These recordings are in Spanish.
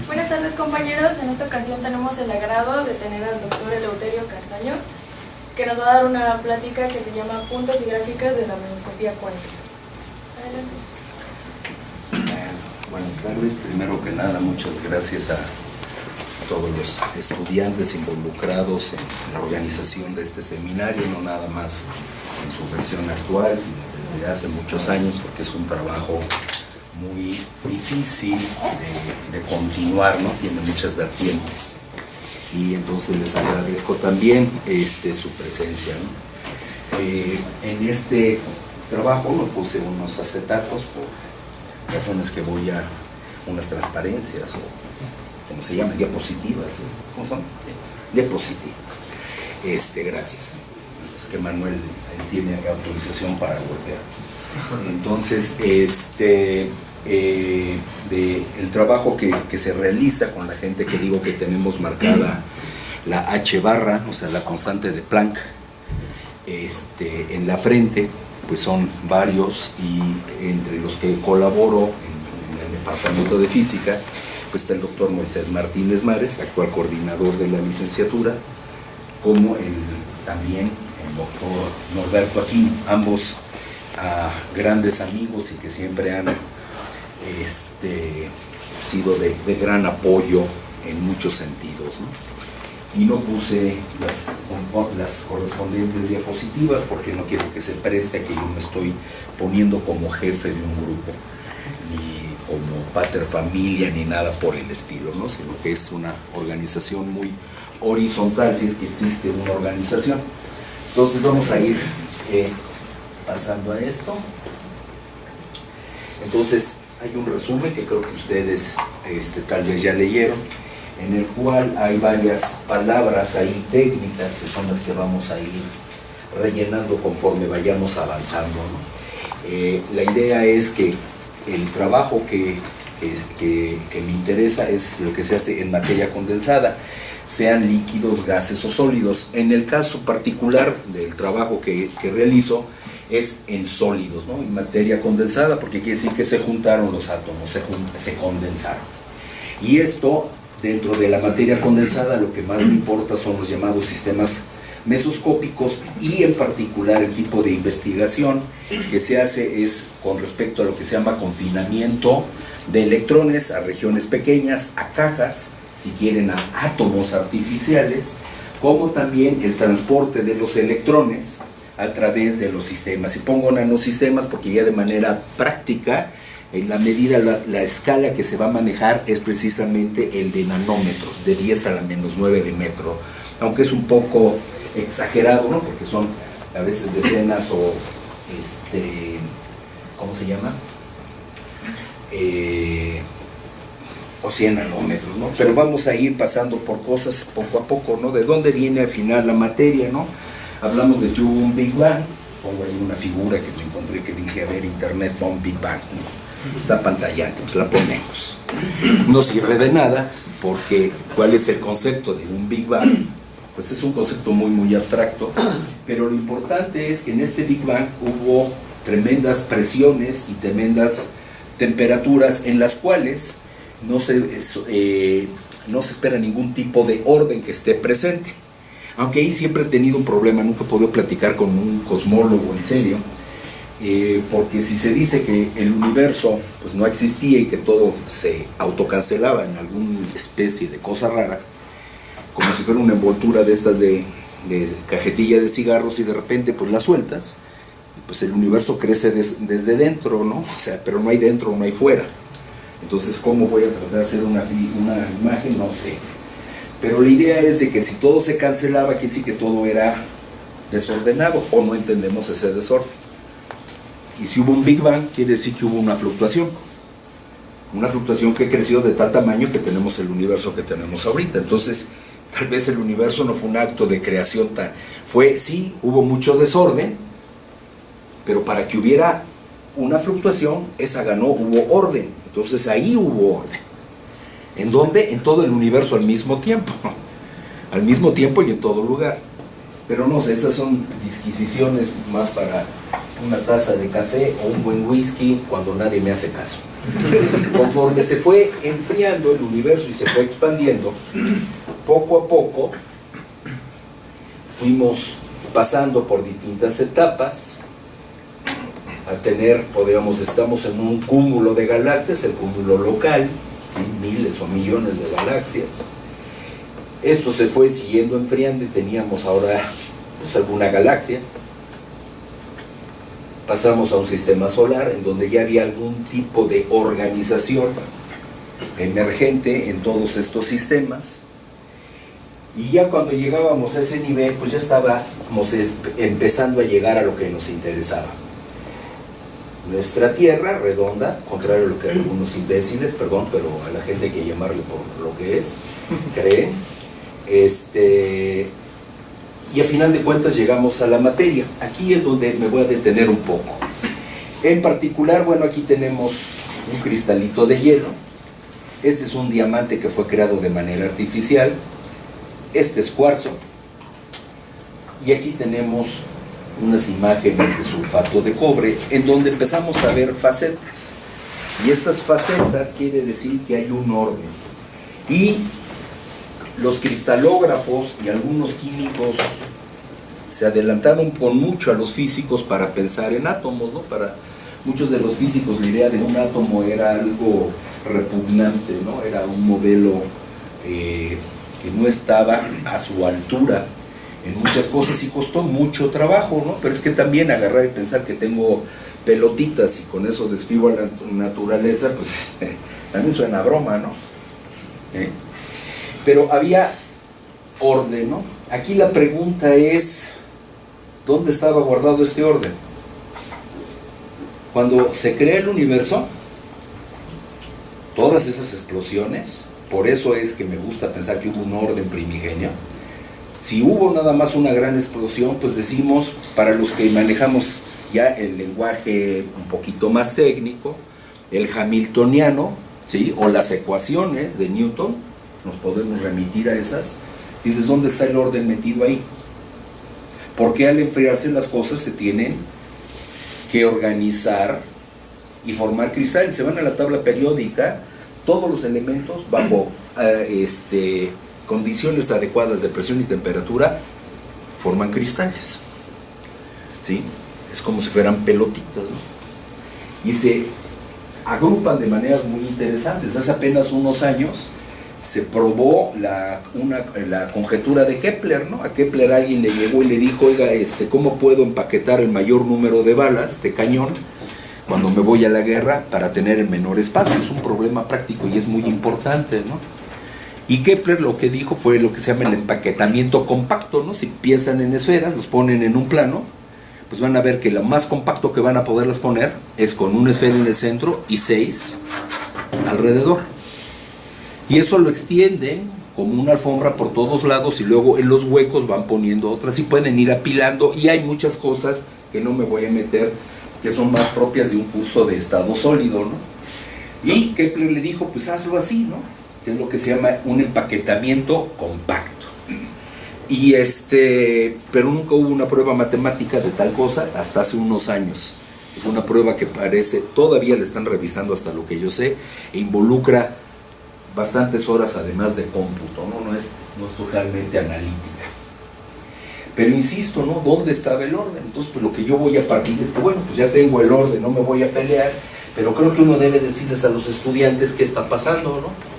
Buenas tardes, compañeros. En esta ocasión tenemos el agrado de tener al doctor Eleuterio Castaño, que nos va a dar una plática que se llama Puntos y gráficas de la menoscopía cuántica. Adelante. Buenas tardes. Primero que nada, muchas gracias a todos los estudiantes involucrados en la organización de este seminario, no nada más en su versión actual, sino desde hace muchos años, porque es un trabajo muy difícil de continuar, ¿no? Tiene muchas vertientes. Y entonces les agradezco también su presencia, ¿no? En este trabajo me puse unos acetatos por razones que voy a unas transparencias o como se llaman, diapositivas, ¿cómo son? Sí. Diapositivas. Gracias. Es que Manuel tiene autorización para golpear. Entonces, el trabajo que se realiza con la gente que digo que tenemos marcada la H barra, o sea, la constante de Planck, en la frente, pues son varios, y entre los que colaboro en el departamento de física, pues está el doctor Moisés Martínez Mares, actual coordinador de la licenciatura, como también el doctor Norberto Aquino, ambos grandes amigos y que siempre han sido de gran apoyo en muchos sentidos, ¿no? Y no puse las correspondientes diapositivas porque no quiero que se preste a que yo me estoy poniendo como jefe de un grupo, ni como pater familia, ni nada por el estilo, ¿no? Sino que es una organización muy horizontal, si es que existe una organización. Entonces vamos a ir pasando a esto. Entonces hay un resumen que creo que ustedes tal vez ya leyeron, en el cual hay varias palabras ahí técnicas que son las que vamos a ir rellenando conforme vayamos avanzando, ¿no? La idea es que el trabajo que me interesa es lo que se hace en materia condensada, sean líquidos, gases o sólidos. En el caso particular del trabajo que realizo es en sólidos, ¿no? En materia condensada, porque quiere decir que se juntaron los átomos, se condensaron. Y esto, dentro de la materia condensada, lo que más me importa son los llamados sistemas mesoscópicos, y en particular el tipo de investigación que se hace es con respecto a lo que se llama confinamiento de electrones a regiones pequeñas, a cajas, si quieren a átomos artificiales, como también el transporte de los electrones a través de los sistemas. Y pongo nanosistemas porque ya de manera práctica, en la medida, la escala que se va a manejar es precisamente el de nanómetros, de 10 a la menos 9 de metro, aunque es un poco exagerado, ¿no? Porque son a veces decenas o ¿cómo se llama? O 100 nanómetros, ¿no? Pero vamos a ir pasando por cosas poco a poco, ¿no? ¿De dónde viene al final la materia, no? Hablamos de que hubo un Big Bang, pongo ahí una figura que me encontré que dije, a ver, internet, pon Big Bang, ¿no? Está pantallante, pues la ponemos. No sirve de nada, porque ¿cuál es el concepto de un Big Bang? Pues es un concepto muy, muy abstracto, pero lo importante es que en este Big Bang hubo tremendas presiones y tremendas temperaturas en las cuales no se espera ningún tipo de orden que esté presente. Aunque ahí siempre he tenido un problema, nunca he podido platicar con un cosmólogo en serio, porque si se dice que el universo pues no existía y que todo se autocancelaba en alguna especie de cosa rara, como si fuera una envoltura de estas de cajetilla de cigarros, y de repente pues la sueltas, pues el universo crece desde dentro, ¿no? O sea, pero no hay dentro, no hay fuera. Entonces, ¿cómo voy a tratar de hacer una imagen? No sé. Pero la idea es de que si todo se cancelaba, quiere decir que todo era desordenado, o no entendemos ese desorden. Y si hubo un Big Bang, quiere decir que hubo una fluctuación que creció de tal tamaño que tenemos el universo que tenemos ahorita. Entonces, tal vez el universo no fue un acto de creación sí, hubo mucho desorden, pero para que hubiera una fluctuación, hubo orden. Entonces ahí hubo orden. ¿En dónde? En todo el universo al mismo tiempo y en todo lugar. Pero no sé, esas son disquisiciones más para una taza de café o un buen whisky cuando nadie me hace caso. Conforme se fue enfriando el universo y se fue expandiendo, poco a poco fuimos pasando por distintas etapas a tener, estamos en un cúmulo de galaxias, el cúmulo local, miles o millones de galaxias. Esto se fue siguiendo enfriando y teníamos ahora pues alguna galaxia. Pasamos a un sistema solar en donde ya había algún tipo de organización emergente en todos estos sistemas. Y ya cuando llegábamos a ese nivel, pues ya estábamos empezando a llegar a lo que nos interesaba. Nuestra Tierra redonda, contrario a lo que algunos imbéciles, perdón, pero a la gente hay que llamarle por lo que es, creen. Y a final de cuentas llegamos a la materia. Aquí es donde me voy a detener un poco. En particular, bueno, aquí tenemos un cristalito de hielo. Este es un diamante que fue creado de manera artificial. Este es cuarzo. Y aquí tenemos unas imágenes de sulfato de cobre, en donde empezamos a ver facetas. Y estas facetas quiere decir que hay un orden. Y los cristalógrafos y algunos químicos se adelantaron con mucho a los físicos para pensar en átomos, ¿no? Para muchos de los físicos la idea de un átomo era algo repugnante, ¿no? Era un modelo que no estaba a su altura en muchas cosas y costó mucho trabajo, ¿no? Pero es que también agarrar y pensar que tengo pelotitas y con eso describo a la naturaleza, pues también suena a broma, ¿no? Pero había orden, ¿no? Aquí la pregunta es, ¿dónde estaba guardado este orden? Cuando se crea el universo, todas esas explosiones, por eso es que me gusta pensar que hubo un orden primigenio. Si hubo nada más una gran explosión, pues decimos, para los que manejamos ya el lenguaje un poquito más técnico, el hamiltoniano, ¿sí? O las ecuaciones de Newton, nos podemos remitir a esas. Dices, ¿dónde está el orden metido ahí? Porque al enfriarse las cosas se tienen que organizar y formar cristales. Se van a la tabla periódica, todos los elementos bajo condiciones adecuadas de presión y temperatura forman cristales, ¿sí? Es como si fueran pelotitas, ¿no? Y se agrupan de maneras muy interesantes. Hace apenas unos años se probó la conjetura de Kepler, ¿no? A Kepler alguien le llegó y le dijo, oiga, ¿cómo puedo empaquetar el mayor número de balas, cañón, cuando me voy a la guerra para tener el menor espacio? Es un problema práctico y es muy importante, ¿no? Y Kepler lo que dijo fue lo que se llama el empaquetamiento compacto, ¿no? Si piensan en esferas, los ponen en un plano, pues van a ver que lo más compacto que van a poderlas poner es con una esfera en el centro y 6 alrededor. Y eso lo extienden como una alfombra por todos lados y luego en los huecos van poniendo otras y pueden ir apilando, y hay muchas cosas que no me voy a meter que son más propias de un curso de estado sólido, ¿no? Y Kepler le dijo, pues hazlo así, ¿no? Que es lo que se llama un empaquetamiento compacto. Y pero nunca hubo una prueba matemática de tal cosa hasta hace unos años. Es una prueba que parece, todavía la están revisando hasta lo que yo sé, e involucra bastantes horas además de cómputo, ¿no? No es totalmente analítica. Pero insisto, ¿no? ¿Dónde estaba el orden? Entonces, pues lo que yo voy a partir es que, bueno, pues ya tengo el orden, no me voy a pelear, pero creo que uno debe decirles a los estudiantes qué está pasando, ¿no?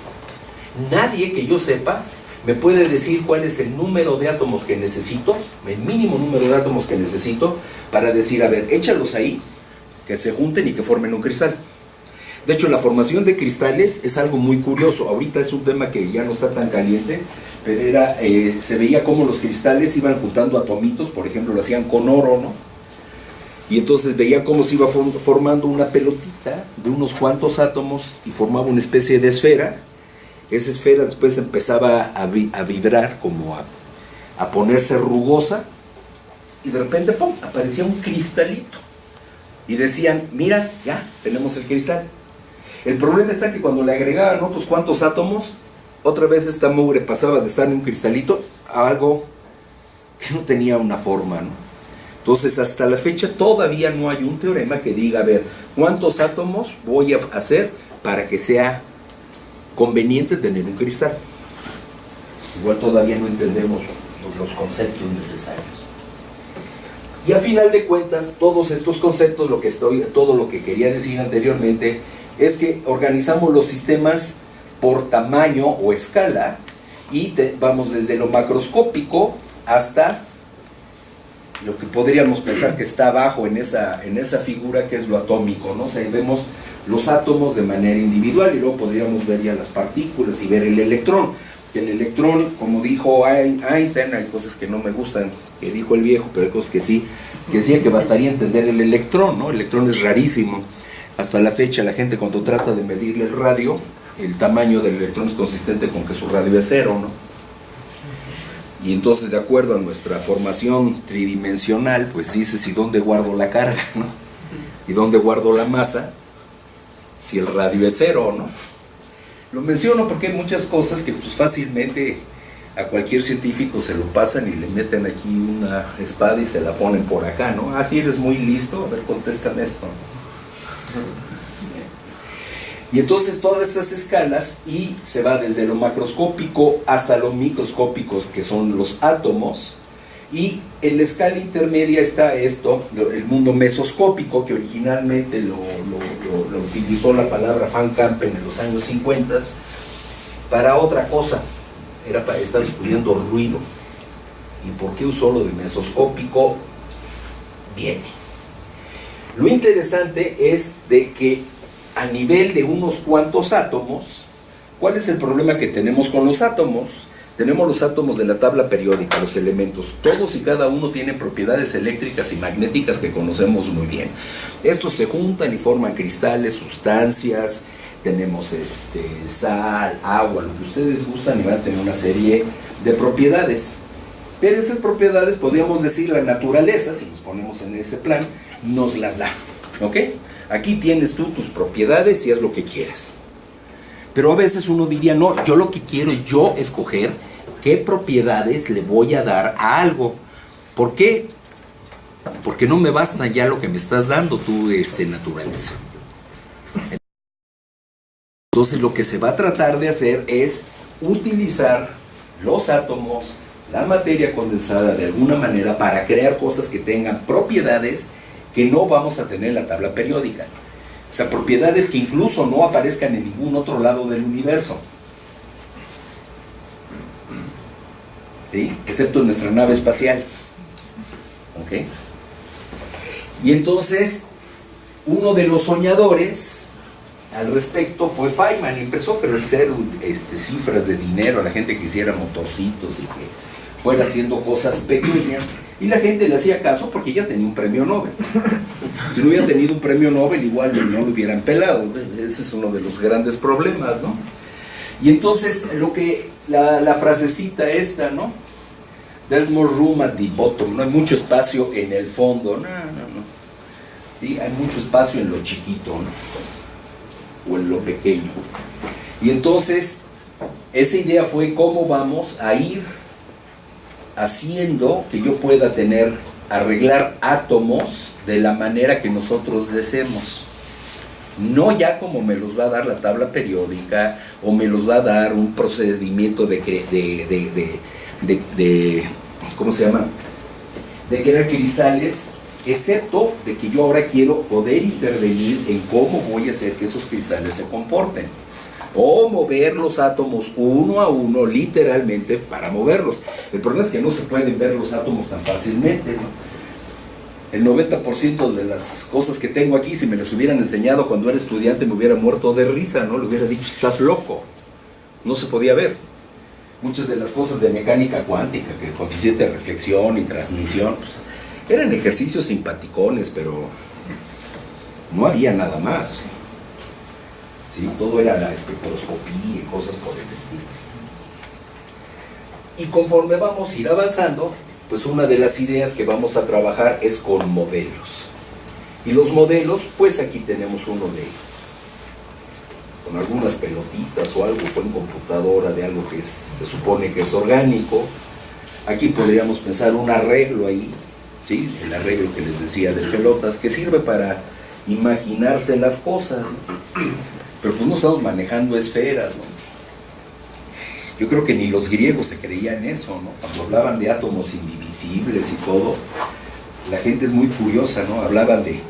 Nadie que yo sepa me puede decir cuál es el número de átomos que necesito, el mínimo número de átomos que necesito para decir, a ver, échalos ahí, que se junten y que formen un cristal. De hecho, la formación de cristales es algo muy curioso. Ahorita es un tema que ya no está tan caliente, pero se veía cómo los cristales iban juntando atomitos, por ejemplo, lo hacían con oro, ¿no? Y entonces veía cómo se iba formando una pelotita de unos cuantos átomos y formaba una especie de esfera. Esa esfera después empezaba a vibrar, como a ponerse rugosa, y de repente, ¡pum!, aparecía un cristalito. Y decían, mira, ya, tenemos el cristal. El problema está que cuando le agregaban otros cuantos átomos, otra vez esta mugre pasaba de estar en un cristalito a algo que no tenía una forma, ¿no? Entonces, hasta la fecha todavía no hay un teorema que diga, a ver, ¿cuántos átomos voy a hacer para que sea conveniente tener un cristal? Igual todavía no entendemos los conceptos necesarios. Y a final de cuentas, todos estos conceptos, todo lo que quería decir anteriormente, es que organizamos los sistemas por tamaño o escala, y vamos desde lo macroscópico hasta lo que podríamos pensar que está abajo en esa figura, que es lo atómico, ¿no? O sea, ahí vemos los átomos de manera individual, y luego podríamos ver ya las partículas y ver el electrón. Que el electrón, como dijo Einstein, hay cosas que no me gustan, que dijo el viejo, pero hay cosas que sí, que decía que bastaría entender el electrón, ¿no? El electrón es rarísimo. Hasta la fecha la gente, cuando trata de medirle el radio, el tamaño del electrón es consistente con que su radio es cero, ¿no? Y entonces, de acuerdo a nuestra formación tridimensional, pues dices, ¿y dónde guardo la carga, no? ¿Y dónde guardo la masa? Si el radio es cero, ¿no? Lo menciono porque hay muchas cosas que pues fácilmente a cualquier científico se lo pasan y le meten aquí una espada y se la ponen por acá, ¿no? Ah, sí, eres muy listo, a ver, contéstame esto. Y entonces todas estas escalas, y se va desde lo macroscópico hasta lo microscópico, que son los átomos, y en la escala intermedia está esto, el mundo mesoscópico, que originalmente lo utilizó la palabra Van Kampen en los años 50 para otra cosa, era para estar estudiando ruido. ¿Y por qué usó lo de mesoscópico? Viene. Lo interesante es de que a nivel de unos cuantos átomos, ¿cuál es el problema que tenemos con los átomos? Tenemos los átomos de la tabla periódica, los elementos. Todos y cada uno tienen propiedades eléctricas y magnéticas que conocemos muy bien. Estos se juntan y forman cristales, sustancias. Tenemos sal, agua, lo que ustedes gustan, y van a tener una serie de propiedades. Pero estas propiedades, podríamos decir, la naturaleza, si nos ponemos en ese plan, nos las da. ¿Ok? Aquí tienes tú tus propiedades y haz lo que quieras. Pero a veces uno diría, no, yo lo que quiero es yo escoger qué propiedades le voy a dar a algo. ¿Por qué? Porque no me basta ya lo que me estás dando tú, naturaleza. Entonces lo que se va a tratar de hacer es utilizar los átomos, la materia condensada de alguna manera, para crear cosas que tengan propiedades que no vamos a tener en la tabla periódica. O sea, propiedades que incluso no aparezcan en ningún otro lado del universo. ¿Sí? Excepto en nuestra nave espacial. ¿Ok? Y entonces, uno de los soñadores al respecto fue Feynman, y empezó a ofrecer cifras de dinero a la gente que hiciera motorcitos y que fuera haciendo cosas pequeñas. Y la gente le hacía caso porque ya tenía un premio Nobel. Si no hubiera tenido un premio Nobel, igual no lo hubieran pelado. Ese es uno de los grandes problemas, ¿no? Y entonces, la frasecita esta, ¿no? There's more room at the bottom. No hay mucho espacio en el fondo. No. ¿Sí? Hay mucho espacio en lo chiquito, ¿no? O en lo pequeño. Y entonces, esa idea fue cómo vamos a ir haciendo que yo pueda arreglar átomos de la manera que nosotros deseemos. No ya como me los va a dar la tabla periódica, o me los va a dar un procedimiento ¿cómo se llama? De crear cristales, excepto de que yo ahora quiero poder intervenir en cómo voy a hacer que esos cristales se comporten. O mover los átomos uno a uno, literalmente, para moverlos. El problema es que no se pueden ver los átomos tan fácilmente, ¿no? El 90% de las cosas que tengo aquí, si me las hubieran enseñado cuando era estudiante, me hubiera muerto de risa, ¿no? Le hubiera dicho, estás loco. No se podía ver. Muchas de las cosas de mecánica cuántica, que el coeficiente de reflexión y transmisión, pues, eran ejercicios simpaticones, pero no había nada más. ¿Sí? Todo era la espectroscopía y cosas por el estilo. Y conforme vamos a ir avanzando, pues una de las ideas que vamos a trabajar es con modelos. Y los modelos, pues aquí tenemos uno con algunas pelotitas o algo, fue en computadora de algo que se supone que es orgánico. Aquí podríamos pensar un arreglo ahí, ¿sí? El arreglo que les decía de pelotas, que sirve para imaginarse las cosas, pero pues no estamos manejando esferas, ¿no? Yo creo que ni los griegos se creían eso, ¿no? Cuando hablaban de átomos indivisibles y todo, la gente es muy curiosa, ¿no? Hablaban de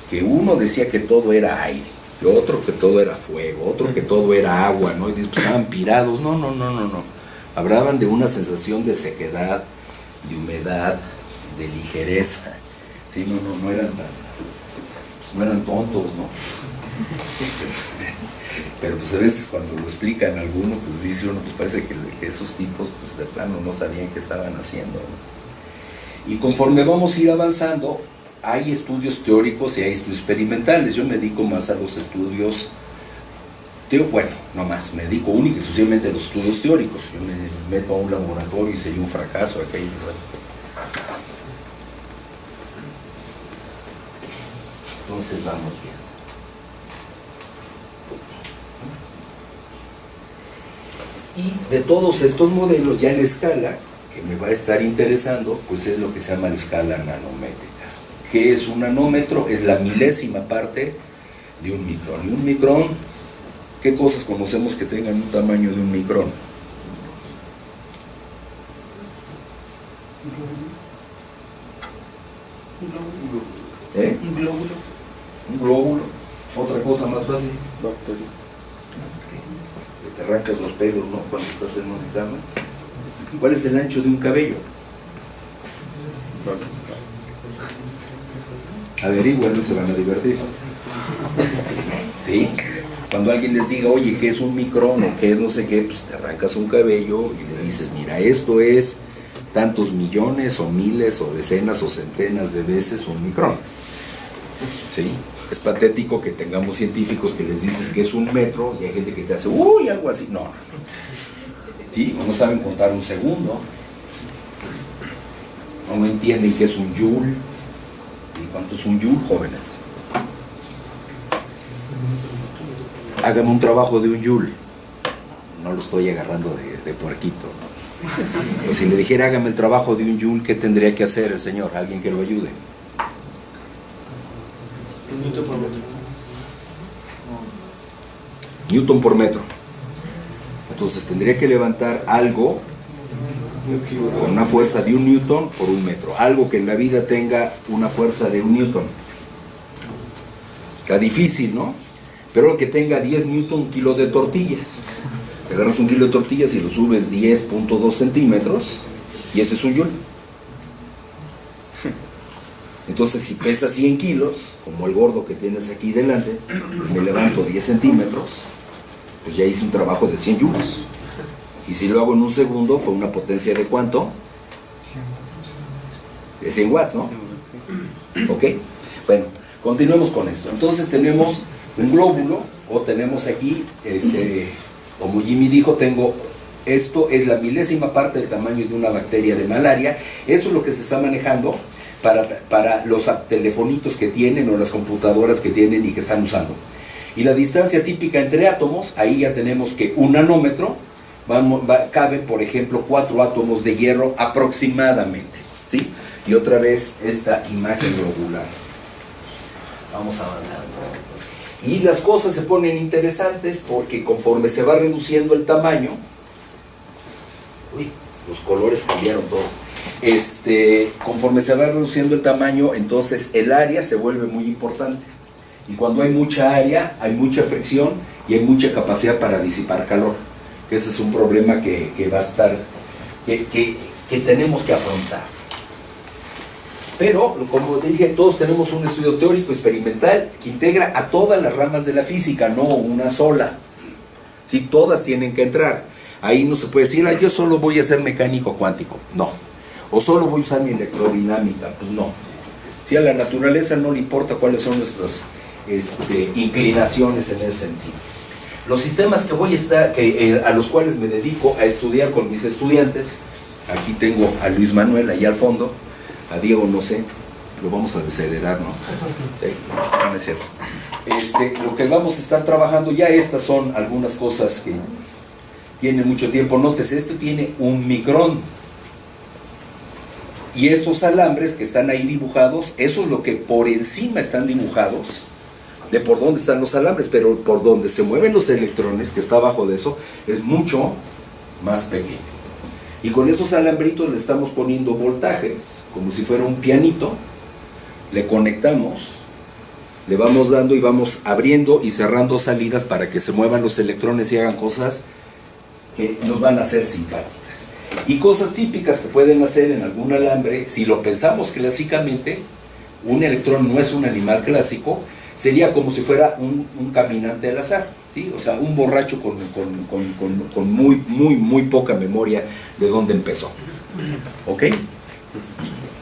que uno decía que todo era aire, que otro que todo era fuego, otro que todo era agua, ¿no? Y pues estaban pirados. No. Hablaban de una sensación de sequedad, de humedad, de ligereza. Sí, no eran tan, pues no eran tontos, ¿no? Pero pues a veces cuando lo explican a alguno, pues dice uno, pues parece que esos tipos pues de plano no sabían qué estaban haciendo, ¿no? Y conforme vamos a ir avanzando, hay estudios teóricos y hay estudios experimentales. Yo me dedico más a los estudios, me dedico única y exclusivamente a los estudios teóricos. Yo me meto a un laboratorio y sería un fracaso acá. Entonces vamos bien. Y de todos estos modelos ya en escala, que me va a estar interesando, pues es lo que se llama la escala nanométrica. ¿Qué es un nanómetro? Es la milésima parte de un micrón. Y un micrón, ¿qué cosas conocemos que tengan un tamaño de un micrón? Un glóbulo. Un glóbulo. Otra cosa más fácil. Que te arrancas los pelos, ¿no? Cuando estás en un examen. ¿Cuál es el ancho de un cabello? Averigüenlo y se van a divertir. ¿Sí? Cuando alguien les diga, oye, ¿qué es un micrón o qué es no sé qué? Pues te arrancas un cabello y le dices, mira, esto es tantos millones o miles o decenas o centenas de veces un micrón. ¿Sí? Es patético que tengamos científicos que les dices que es un metro y hay gente que te hace, uy, algo así. No. ¿Sí? O no saben contar un segundo. O no entienden qué es un joule. ¿Y cuánto es un joule, jóvenes? Hágame un trabajo de un joule. No lo estoy agarrando de puerquito, ¿no? Pero si le dijera hágame el trabajo de un joule, ¿qué tendría que hacer el señor? Alguien que lo ayude. Newton por metro. Newton por metro. Entonces tendría que levantar algo con una fuerza de 1 newton por 1 metro. Algo que en la vida tenga una fuerza de 1 newton. Está difícil, ¿no? Pero que tenga 10 newton, 1 kilo de tortillas. Te agarras 1 kilo de tortillas y lo subes 10.2 centímetros y ese es un joule. Entonces si pesa 100 kilos, como el gordo que tienes aquí delante, pues me levanto 10 centímetros, pues ya hice un trabajo de 100 joules. Y si lo hago en un segundo, fue una potencia de ¿cuánto? De 100 watts, ¿no? ¿Ok? Bueno, continuemos con esto. Entonces tenemos un glóbulo, o tenemos aquí, como Jimmy dijo, esto es la milésima parte del tamaño de una bacteria de malaria. Esto es lo que se está manejando para los telefonitos que tienen o las computadoras que tienen y que están usando. Y la distancia típica entre átomos, ahí ya tenemos que 1 nanómetro, cabe por ejemplo 4 átomos de hierro aproximadamente, ¿sí? Y otra vez esta imagen globular. Vamos avanzando. Y las cosas se ponen interesantes porque conforme se va reduciendo el tamaño, los colores cambiaron todos. Conforme se va reduciendo el tamaño, entonces el área se vuelve muy importante. Y cuando hay mucha área, hay mucha fricción y hay mucha capacidad para disipar calor. Que ese es un problema que va a estar, que tenemos que afrontar. Pero, como dije, todos tenemos un estudio teórico experimental que integra a todas las ramas de la física, no una sola. ¿Sí? Todas tienen que entrar. Ahí no se puede decir, yo solo voy a ser mecánico cuántico. No. O solo voy a usar mi electrodinámica. Pues no. Si a la naturaleza no le importa cuáles son nuestras inclinaciones en ese sentido. Los sistemas a los cuales me dedico a estudiar con mis estudiantes, aquí tengo a Luis Manuel allá al fondo, a Diego no sé, lo vamos a desacelerar, ¿no? Sí, no es cierto. Lo que vamos a estar trabajando ya, estas son algunas cosas que tienen mucho tiempo. Nótese, esto tiene 1 micrón. Y estos alambres que están ahí dibujados, eso es lo que por encima están dibujados, de por dónde están los alambres, pero por donde se mueven los electrones, que está abajo de eso, es mucho más pequeño. Y con esos alambritos le estamos poniendo voltajes, como si fuera un pianito, le conectamos, le vamos dando y vamos abriendo y cerrando salidas para que se muevan los electrones y hagan cosas que nos van a hacer simpáticas. Y cosas típicas que pueden hacer en algún alambre, si lo pensamos clásicamente, un electrón no es un animal clásico, sería como si fuera un caminante al azar, ¿sí? O sea, un borracho con muy poca memoria de dónde empezó. ¿Ok?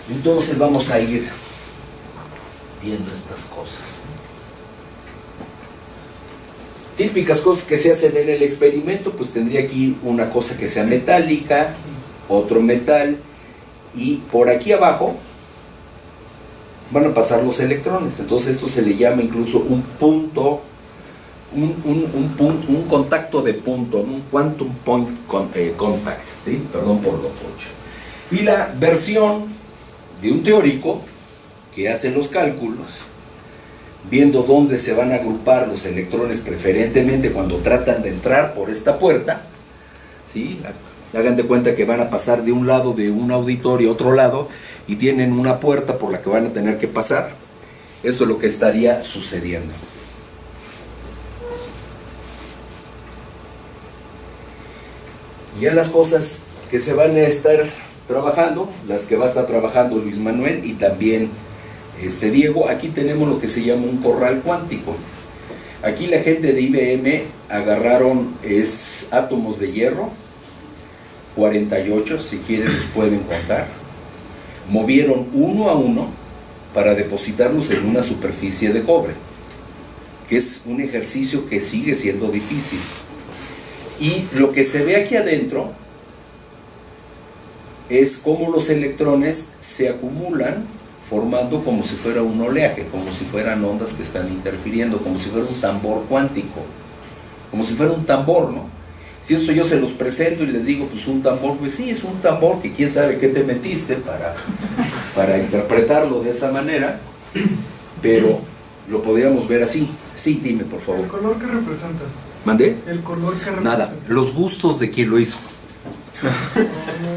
Entonces vamos a ir viendo estas cosas. Típicas cosas que se hacen en el experimento, pues tendría aquí una cosa que sea metálica, otro metal, y por aquí abajo van a pasar los electrones. Entonces esto se le llama incluso un punto, un contacto de punto, un quantum point contact, ¿sí? Perdón por lo pocho. Y la versión de un teórico que hace los cálculos, viendo dónde se van a agrupar los electrones preferentemente cuando tratan de entrar por esta puerta, ¿sí? Hagan de cuenta que van a pasar de un lado de un auditorio a otro lado y tienen una puerta por la que van a tener que pasar. Esto es lo que estaría sucediendo. Ya las cosas que se van a estar trabajando, las que va a estar trabajando Luis Manuel y también Diego, aquí tenemos lo que se llama un corral cuántico. Aquí la gente de IBM agarraron átomos de hierro, 48, si quieren los pueden contar, movieron uno a uno para depositarlos en una superficie de cobre, que es un ejercicio que sigue siendo difícil. Y lo que se ve aquí adentro es cómo los electrones se acumulan formando como si fuera un oleaje, como si fueran ondas que están interfiriendo, como si fuera un tambor cuántico, como si fuera un tambor, ¿no? Si esto yo se los presento y les digo, pues un tambor, pues sí, es un tambor que quién sabe qué te metiste para interpretarlo de esa manera, pero lo podríamos ver así. Sí, dime, por favor. ¿El color que representa? ¿Mandé? El color que representa. Nada, los gustos de quien lo hizo.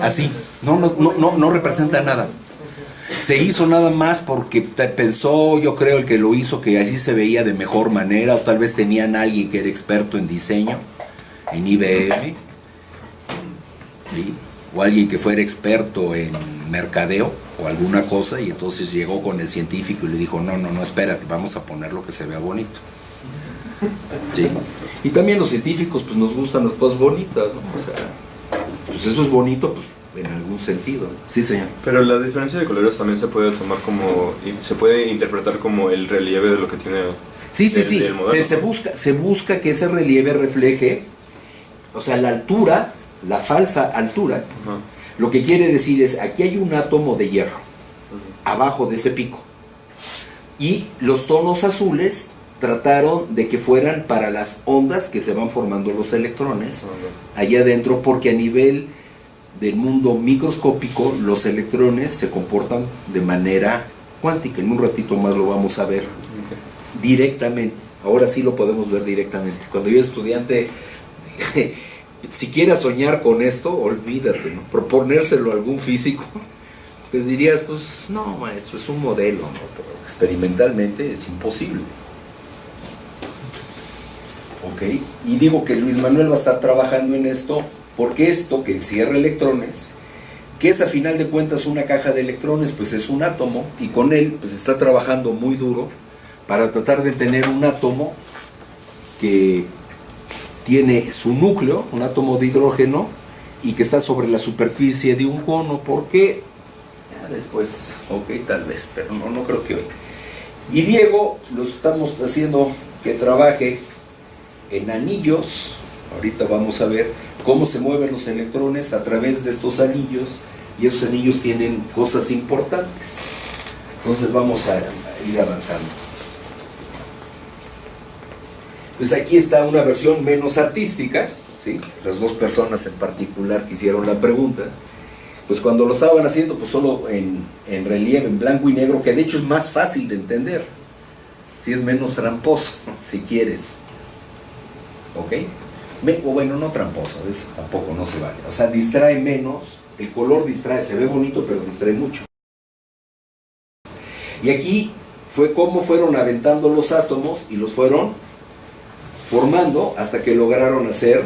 Así, no representa nada. Se hizo nada más porque pensó, yo creo, el que lo hizo, que así se veía de mejor manera, o tal vez tenían a alguien que era experto en diseño, en IBM, ¿sí? O alguien que fuera experto en mercadeo o alguna cosa, y entonces llegó con el científico y le dijo, no, espérate, vamos a poner lo que se vea bonito. ¿Sí? Y también los científicos, pues nos gustan las cosas bonitas, ¿no? O sea, pues eso es bonito, pues en algún sentido. Sí, señor. Pero la diferencia de colores también se puede tomar como, se puede interpretar como el relieve de lo que tiene. Sí. El modelo. Se busca que ese relieve refleje, o sea, la altura, la falsa altura. Ajá. Lo que quiere decir es, aquí hay un átomo de hierro, abajo de ese pico. Y los tonos azules trataron de que fueran para las ondas que se van formando los electrones allá adentro, porque a nivel del mundo microscópico los electrones se comportan de manera cuántica. En un ratito más lo vamos a ver directamente. Ahora sí lo podemos ver directamente. Cuando yo estudiante, si quiera soñar con esto, olvídate, ¿no? Proponérselo a algún físico, pues dirías, pues no, maestro, es un modelo, ¿no? Pero experimentalmente es imposible. Ok, y digo que Luis Manuel va a estar trabajando en esto, porque esto que encierra electrones, que es a final de cuentas una caja de electrones, pues es un átomo, y con él pues está trabajando muy duro para tratar de tener un átomo que tiene su núcleo, un átomo de hidrógeno, y que está sobre la superficie de un cono. ¿Por qué? Ya después, ok, tal vez, pero no creo que hoy. Y Diego lo estamos haciendo que trabaje en anillos. Ahorita vamos a ver cómo se mueven los electrones a través de estos anillos, y esos anillos tienen cosas importantes. Entonces vamos a ir avanzando. Pues aquí está una versión menos artística, ¿sí? Las dos personas en particular que hicieron la pregunta. Pues cuando lo estaban haciendo, pues solo en relieve, en blanco y negro, que de hecho es más fácil de entender. Si es menos tramposo, si quieres. ¿Ok? O bueno, no tramposo, eso tampoco no se vale. O sea, distrae menos, el color distrae, se ve bonito, pero distrae mucho. Y aquí fue como fueron aventando los átomos y los fueron formando hasta que lograron hacer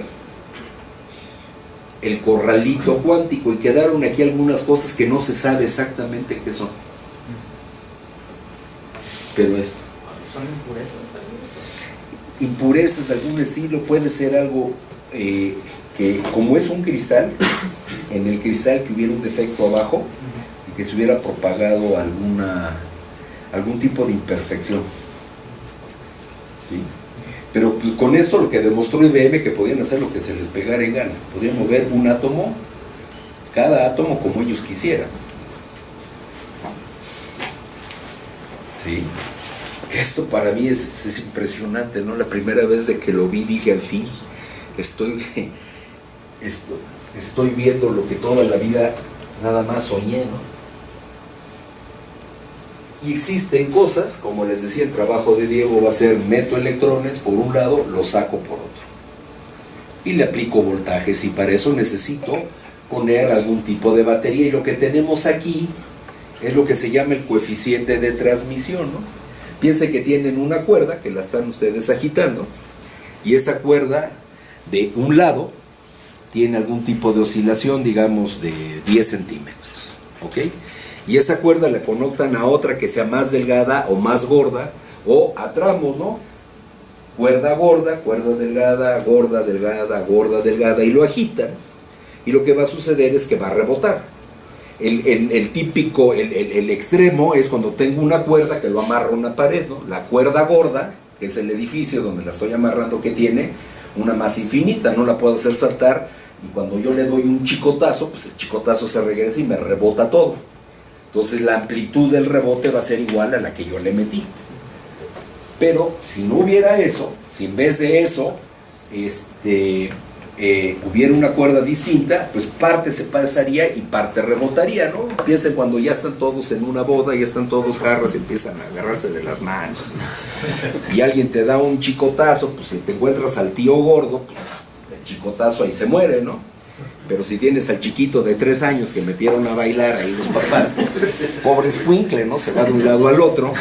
el corralito cuántico, y quedaron aquí algunas cosas que no se sabe exactamente qué son. Pero esto. Son impurezas también. Impurezas de algún estilo, puede ser algo que, como es un cristal, en el cristal que hubiera un defecto abajo y que se hubiera propagado algún tipo de imperfección. ¿Sí? Pero pues, con esto lo que demostró IBM, que podían hacer lo que se les pegara en gana, podían mover un átomo, cada átomo como ellos quisieran. ¿Sí? Esto para mí es impresionante, ¿no? La primera vez de que lo vi dije, al fin estoy viendo lo que toda la vida nada más soñé, ¿no? Y existen cosas, como les decía, el trabajo de Diego va a ser meto electrones por un lado, los saco por otro. Y le aplico voltajes, y para eso necesito poner algún tipo de batería. Y lo que tenemos aquí es lo que se llama el coeficiente de transmisión, ¿no? Piensen que tienen una cuerda que la están ustedes agitando, y esa cuerda de un lado tiene algún tipo de oscilación, digamos de 10 centímetros, ¿ok? Y esa cuerda le conectan a otra que sea más delgada o más gorda, o a tramos, ¿no? Cuerda gorda, cuerda delgada, gorda, delgada, gorda, delgada, y lo agitan, y lo que va a suceder es que va a rebotar. El típico, el extremo es cuando tengo una cuerda que lo amarro a una pared, ¿no? La cuerda gorda, que es el edificio donde la estoy amarrando, que tiene una masa infinita, no la puedo hacer saltar, y cuando yo le doy un chicotazo, pues el chicotazo se regresa y me rebota todo. Entonces la amplitud del rebote va a ser igual a la que yo le metí. Pero si no hubiera eso, si en vez de eso hubiera una cuerda distinta, pues parte se pasaría y parte rebotaría, ¿no? Piensen cuando ya están todos en una boda, ya están todos jarras y empiezan a agarrarse de las manos, ¿no? Y alguien te da un chicotazo, pues si te encuentras al tío gordo, pues el chicotazo ahí se muere, ¿no? Pero si tienes al chiquito de 3 años que metieron a bailar ahí los papás, pues pobre escuincle, ¿no? Se va de un lado al otro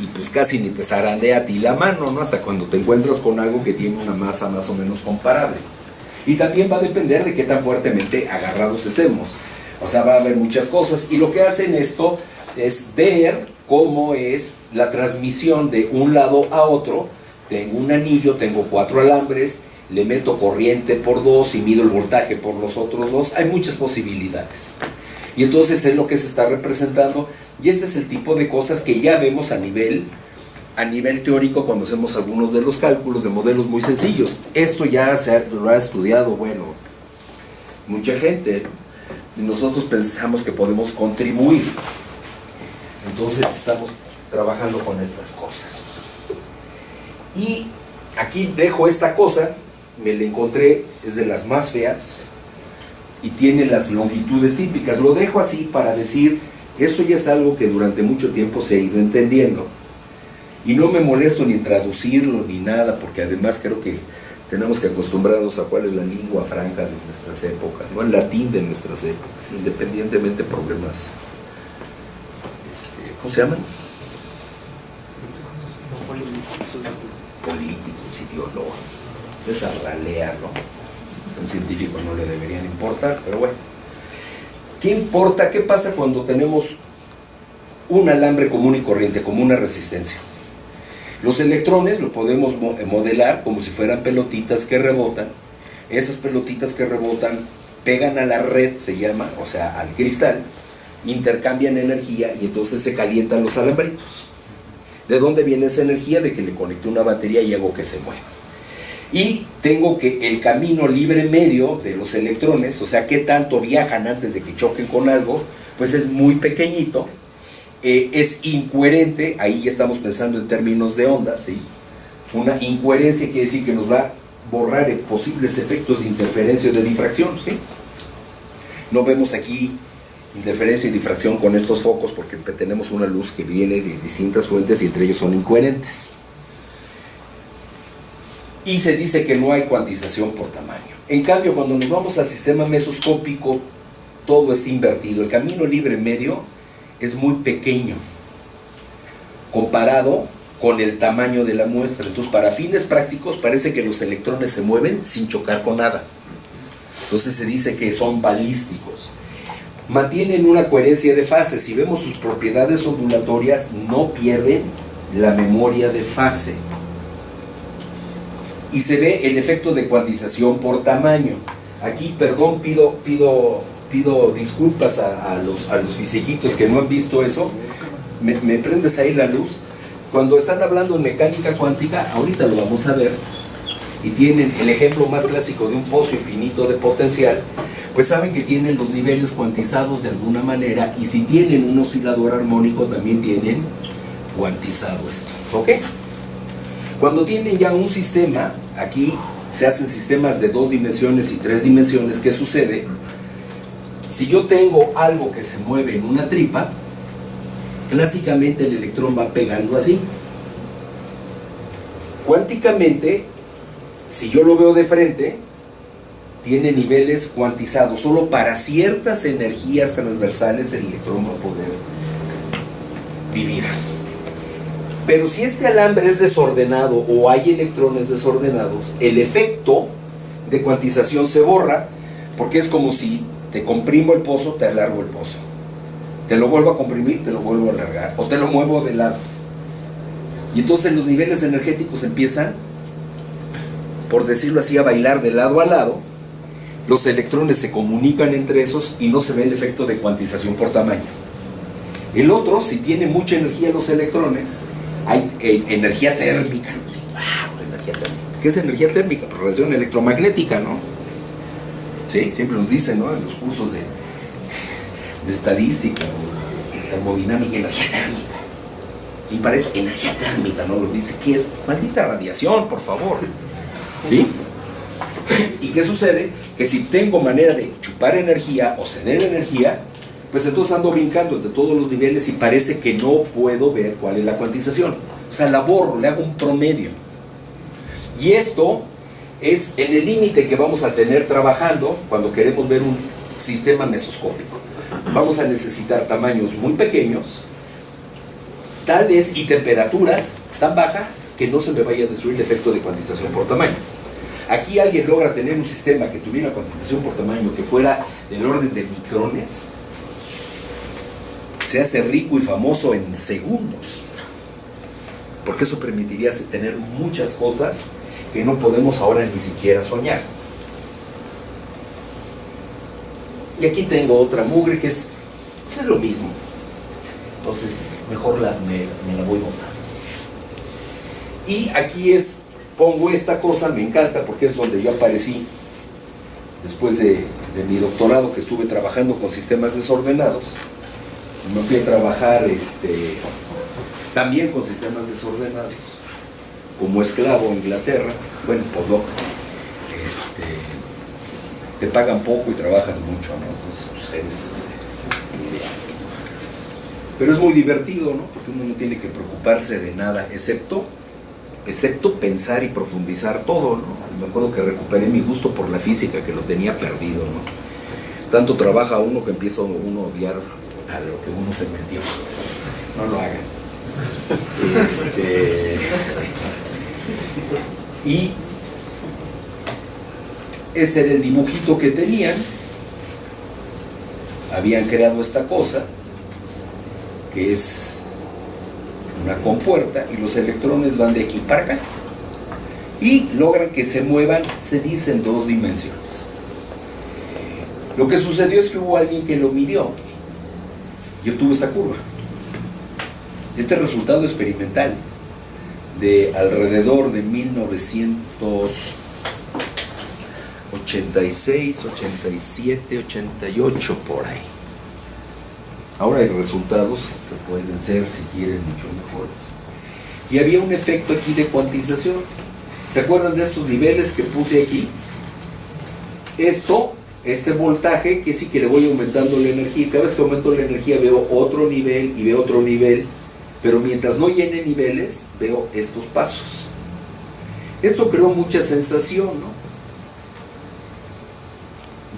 y pues casi ni te zarandea a ti la mano, ¿no? Hasta cuando te encuentras con algo que tiene una masa más o menos comparable. Y también va a depender de qué tan fuertemente agarrados estemos. O sea, va a haber muchas cosas, y lo que hacen esto es ver cómo es la transmisión de un lado a otro. Tengo un anillo, tengo 4 alambres, le meto corriente por 2 y mido el voltaje por los otros 2, hay muchas posibilidades. Y entonces es lo que se está representando, y este es el tipo de cosas que ya vemos a nivel teórico cuando hacemos algunos de los cálculos de modelos muy sencillos. Esto ya lo ha estudiado, bueno, mucha gente, y nosotros pensamos que podemos contribuir. Entonces estamos trabajando con estas cosas. Y aquí dejo esta cosa, me la encontré, es de las más feas y tiene las longitudes típicas. Lo dejo así para decir, esto ya es algo que durante mucho tiempo se ha ido entendiendo, y no me molesto ni en traducirlo ni nada, porque además creo que tenemos que acostumbrarnos a cuál es la lengua franca de nuestras épocas, ¿no? El latín de nuestras épocas, independientemente de problemas, ¿cómo se llaman? Políticos, ideólogos, esa ralea, ¿no? A un científico no le deberían importar, pero bueno. ¿Qué importa? ¿Qué pasa cuando tenemos un alambre común y corriente, como una resistencia? Los electrones lo podemos modelar como si fueran pelotitas que rebotan. Esas pelotitas que rebotan pegan a la red, se llama, o sea, al cristal, intercambian energía y entonces se calientan los alambritos. ¿De dónde viene esa energía? De que le conecté una batería y hago que se mueva. Y tengo que el camino libre medio de los electrones, o sea, qué tanto viajan antes de que choquen con algo, pues es muy pequeñito, es incoherente. Ahí ya estamos pensando en términos de ondas, ¿sí? Una incoherencia quiere decir que nos va a borrar posibles efectos de interferencia o de difracción, ¿sí? No vemos aquí interferencia y difracción con estos focos porque tenemos una luz que viene de distintas fuentes y entre ellos son incoherentes. Y se dice que no hay cuantización por tamaño. En cambio, cuando nos vamos al sistema mesoscópico, todo está invertido. El camino libre medio es muy pequeño comparado con el tamaño de la muestra. Entonces, para fines prácticos, parece que los electrones se mueven sin chocar con nada. Entonces se dice que son balísticos. Mantienen una coherencia de fase. Si vemos sus propiedades ondulatorias, no pierden la memoria de fase. Y se ve el efecto de cuantización por tamaño. Aquí, perdón, pido disculpas a los fisiquitos que no han visto eso. Me prendes ahí la luz. Cuando están hablando en mecánica cuántica, ahorita lo vamos a ver, y tienen el ejemplo más clásico de un pozo infinito de potencial, pues saben que tienen los niveles cuantizados de alguna manera, y si tienen un oscilador armónico también tienen cuantizado esto, ¿ok? Cuando tienen ya un sistema, aquí se hacen sistemas de 2 dimensiones y 3 dimensiones. ¿Qué sucede? Si yo tengo algo que se mueve en una tripa, clásicamente el electrón va pegando así. Cuánticamente, si yo lo veo de frente, tiene niveles cuantizados. Solo para ciertas energías transversales el electrón va a poder vivir. Pero si este alambre es desordenado o hay electrones desordenados, el efecto de cuantización se borra, porque es como si te comprimo el pozo, te alargo el pozo. Te lo vuelvo a comprimir, te lo vuelvo a alargar, o te lo muevo de lado. Y entonces los niveles energéticos empiezan, por decirlo así, a bailar de lado a lado. Los electrones se comunican entre esos y no se ve el efecto de cuantización por tamaño. El otro, si tiene mucha energía los electrones, hay energía térmica. Sí, wow, energía térmica. ¿Qué es energía térmica? Pues radiación electromagnética, ¿no? Sí, siempre nos dicen, ¿no? En los cursos de estadística o termodinámica, energía térmica. Sí, para eso, energía térmica, ¿no? Lo dice, ¿qué es? Maldita radiación, por favor. ¿Sí? ¿Y qué sucede? Que si tengo manera de chupar energía o ceder energía, pues entonces ando brincando entre todos los niveles y parece que no puedo ver cuál es la cuantización. O sea, la borro, le hago un promedio. Y esto es en el límite que vamos a tener trabajando cuando queremos ver un sistema mesoscópico. Vamos a necesitar tamaños muy pequeños, tales y temperaturas tan bajas que no se me vaya a destruir el efecto de cuantización por tamaño. Aquí alguien logra tener un sistema que tuviera cuantización por tamaño que fuera del orden de micrones, se hace rico y famoso en segundos, porque eso permitiría tener muchas cosas que no podemos ahora ni siquiera soñar. Y aquí tengo otra mugre que es lo mismo. Entonces, mejor me la voy botando. Y aquí pongo esta cosa, me encanta porque es donde yo aparecí después de mi doctorado, que estuve trabajando con sistemas desordenados. Me fui a trabajar también con sistemas desordenados como esclavo en Inglaterra. Bueno, postdoc. Te pagan poco y trabajas mucho, ¿no? Entonces, pues eres ideal. Pero es muy divertido, ¿no? Porque uno no tiene que preocuparse de nada, excepto pensar y profundizar todo, ¿no? Me acuerdo que recuperé mi gusto por la física, que lo tenía perdido, ¿no? Tanto trabaja uno que empieza uno a odiar a lo que uno se metió. No lo hagan. Y este era el dibujito que tenían. Habían creado esta cosa, que es una compuerta, y los electrones van de aquí para acá. Y logran que se muevan, se dice, en 2 dimensiones. Lo que sucedió es que hubo alguien que lo midió y obtuvo esta curva. Este resultado experimental de alrededor de 1986, 87, 88, por ahí. Ahora hay resultados que pueden ser, si quieren, mucho mejores. Y había un efecto aquí de cuantización. ¿Se acuerdan de estos niveles que puse aquí? Esto este voltaje, que sí que le voy aumentando la energía, y cada vez que aumento la energía veo otro nivel y veo otro nivel, pero mientras no llene niveles, veo estos pasos. Esto creó mucha sensación, ¿no?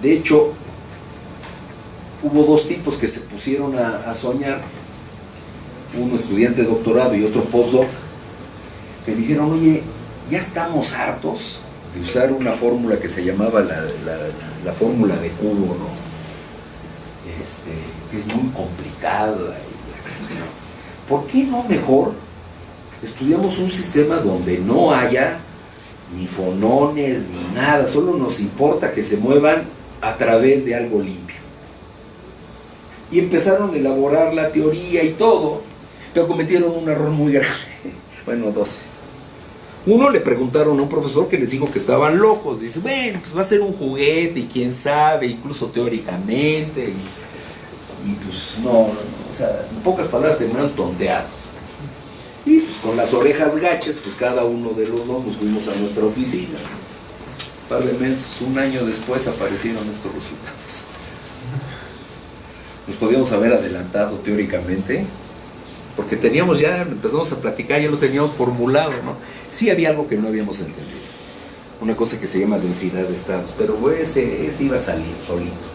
De hecho, hubo dos tipos que se pusieron a soñar, uno estudiante de doctorado y otro postdoc, que dijeron, oye, ya estamos hartos de usar una fórmula que se llamaba la fórmula de cubo, ¿no? Que es muy complicada. ¿Por qué no mejor estudiamos un sistema donde no haya ni fonones ni nada, solo nos importa que se muevan a través de algo limpio? Y empezaron a elaborar la teoría y todo, pero cometieron un error muy grave. Bueno, dos. Uno, le preguntaron a un profesor que les dijo que estaban locos. Dice, bueno, pues va a ser un juguete y quién sabe, incluso teóricamente. Y pues no, o sea, en pocas palabras terminaron tonteados. Y pues con las orejas gachas, pues cada uno de los dos nos fuimos a nuestra oficina. Un par de meses, un año después aparecieron estos resultados. Nos podíamos haber adelantado teóricamente, porque teníamos ya, empezamos a platicar, ya lo teníamos formulado, ¿no? Sí había algo que no habíamos entendido, una cosa que se llama densidad de estados, pero ese iba a salir solito.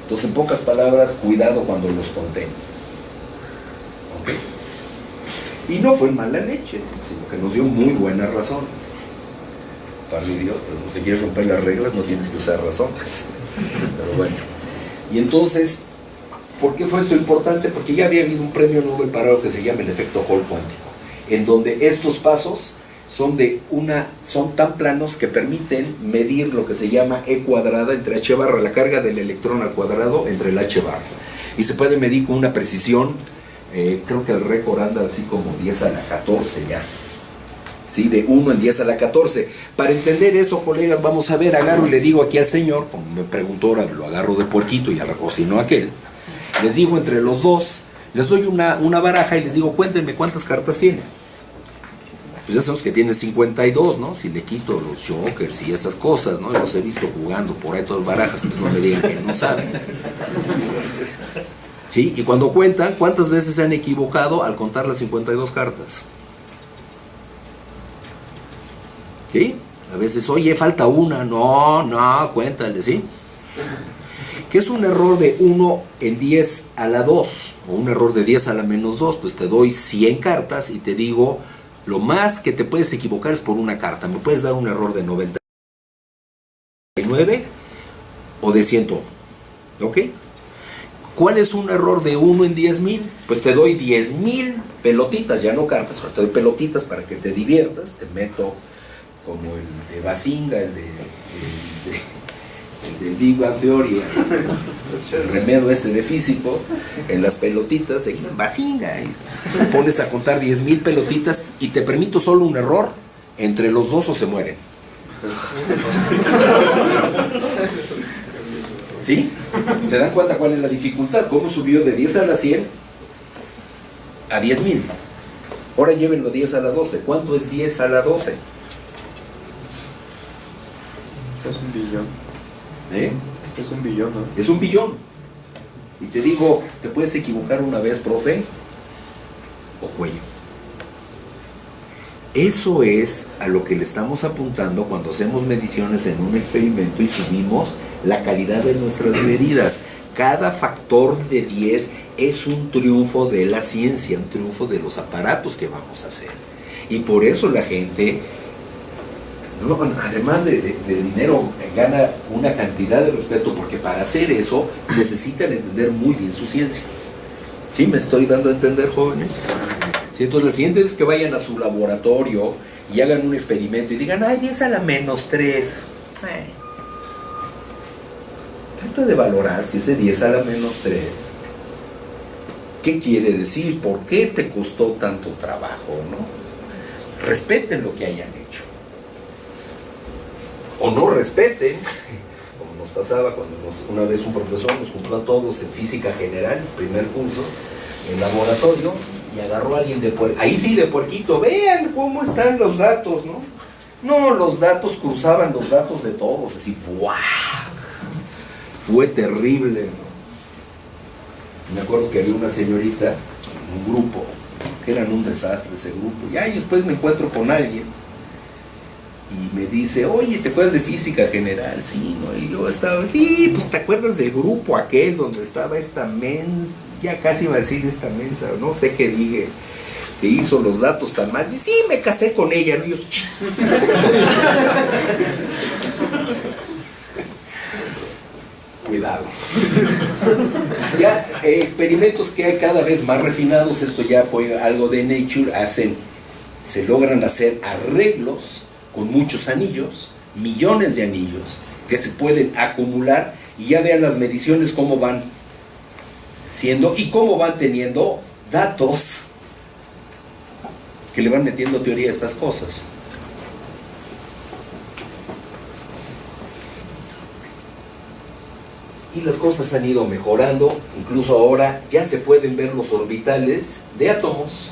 Entonces, en pocas palabras, cuidado cuando los conté. ¿Ok? Y no fue mala leche, sino que nos dio muy buenas razones. Para idiotas, no se quieres romper las reglas, no tienes que usar razones. Pero bueno. Y entonces, ¿por qué fue esto importante? Porque ya había habido un premio Nobel para algo que se llama el efecto Hall cuántico, en donde estos pasos son tan planos que permiten medir lo que se llama E cuadrada entre H barra, la carga del electrón al cuadrado entre el H barra. Y se puede medir con una precisión, creo que el récord anda así como 10 a la 14 ya. ¿Sí? De 1 en 10 a la 14. Para entender eso, colegas, vamos a ver, agarro y le digo aquí al señor, como me preguntó, ahora lo agarro de puerquito, o si no aquel, les digo entre los dos, les doy una baraja y les digo, cuéntenme cuántas cartas tiene. Pues ya sabemos que tiene 52, ¿no? Si le quito los jokers y esas cosas, ¿no? Yo los he visto jugando por ahí todas barajas, entonces no me digan que no saben. ¿Sí? Y cuando cuentan, ¿cuántas veces se han equivocado al contar las 52 cartas? ¿Sí? A veces, oye, falta una. No, cuéntale, ¿sí? ¿Qué es un error de 1 en 10 a la 2? O un error de 10 a la menos 2. Pues te doy 100 cartas y te digo, lo más que te puedes equivocar es por una carta. Me puedes dar un error de 99 o de 100. ¿Ok? ¿Cuál es un error de 1 en 10,000? Pues te doy 10,000 pelotitas, ya no cartas, pero te doy pelotitas para que te diviertas. Te meto como el de Bazinga, el del Big Bang Theory, el remedio de físico, en las pelotitas, en Bazinga, y pones a contar 10,000 pelotitas y te permito solo un error, entre los dos o se mueren. ¿Sí? ¿Se dan cuenta cuál es la dificultad? ¿Cómo subió de 10 a la 100 a 10,000? Ahora llévenlo 10 a la 12. ¿Cuánto es 10 a la 12? Es un billón. Es un billón, ¿no? Es un billón. Y te digo, ¿te puedes equivocar una vez, profe? O cuello. Eso es a lo que le estamos apuntando cuando hacemos mediciones en un experimento y subimos la calidad de nuestras medidas. Cada factor de 10 es un triunfo de la ciencia, un triunfo de los aparatos que vamos a hacer. Y por eso la gente, no, además de dinero, gana una cantidad de respeto, porque para hacer eso necesitan entender muy bien su ciencia. ¿Sí me estoy dando a entender, jóvenes? Sí, entonces la siguiente vez que vayan a su laboratorio y hagan un experimento y digan, ay, 10 a la menos 3. Trata de valorar si ese 10 a la menos 3, ¿qué quiere decir? ¿Por qué te costó tanto trabajo, no? Respeten lo que hayan hecho. O no respeten, como nos pasaba cuando una vez un profesor nos juntó a todos en física general, primer curso, en laboratorio, y agarró a alguien de puerquito, ahí sí de puerquito, vean cómo están los datos, ¿no? No, los datos cruzaban los datos de todos, así, ¡guau! fue terrible, ¿no? Me acuerdo que había una señorita en un grupo, que eran un desastre ese grupo, y ahí después me encuentro con alguien y me dice, oye, ¿te acuerdas de física general? Sí, ¿no? Y yo estaba, sí, pues ¿te acuerdas del grupo aquel donde estaba esta mensa? Ya casi iba a decir esta mensa, no sé qué dije, que hizo los datos tan mal. Y sí, me casé con ella, ¿no? Y yo, cuidado. Ya experimentos que hay cada vez más refinados, esto ya fue algo de Nature, se logran hacer arreglos con muchos anillos, millones de anillos, que se pueden acumular, y ya vean las mediciones cómo van siendo y cómo van teniendo datos que le van metiendo teoría a estas cosas. Y las cosas han ido mejorando, incluso ahora ya se pueden ver los orbitales de átomos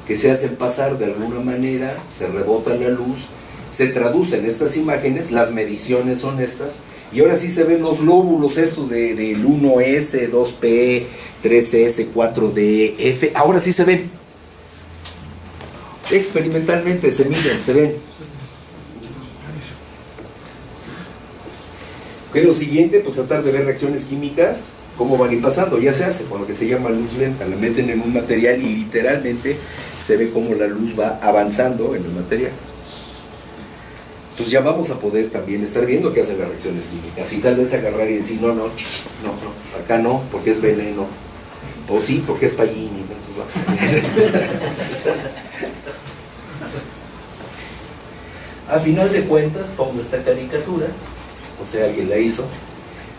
que se hacen pasar de alguna manera, se rebota la luz, se traducen estas imágenes, las mediciones son estas, y ahora sí se ven los lóbulos estos del 1S, 2P, 3S, 4D, ahora sí se ven. Experimentalmente se miden, se ven. ¿Qué es lo siguiente? Pues tratar de ver reacciones químicas, cómo van a ir pasando. Ya se hace con lo que se llama luz lenta, la meten en un material y literalmente se ve cómo la luz va avanzando en el material. Entonces ya vamos a poder también estar viendo qué hacen las reacciones químicas, y tal vez agarrar y decir, no, acá no, porque es veneno, o sí, porque es Pallini. A final de cuentas, pongo esta caricatura, o sea, alguien la hizo.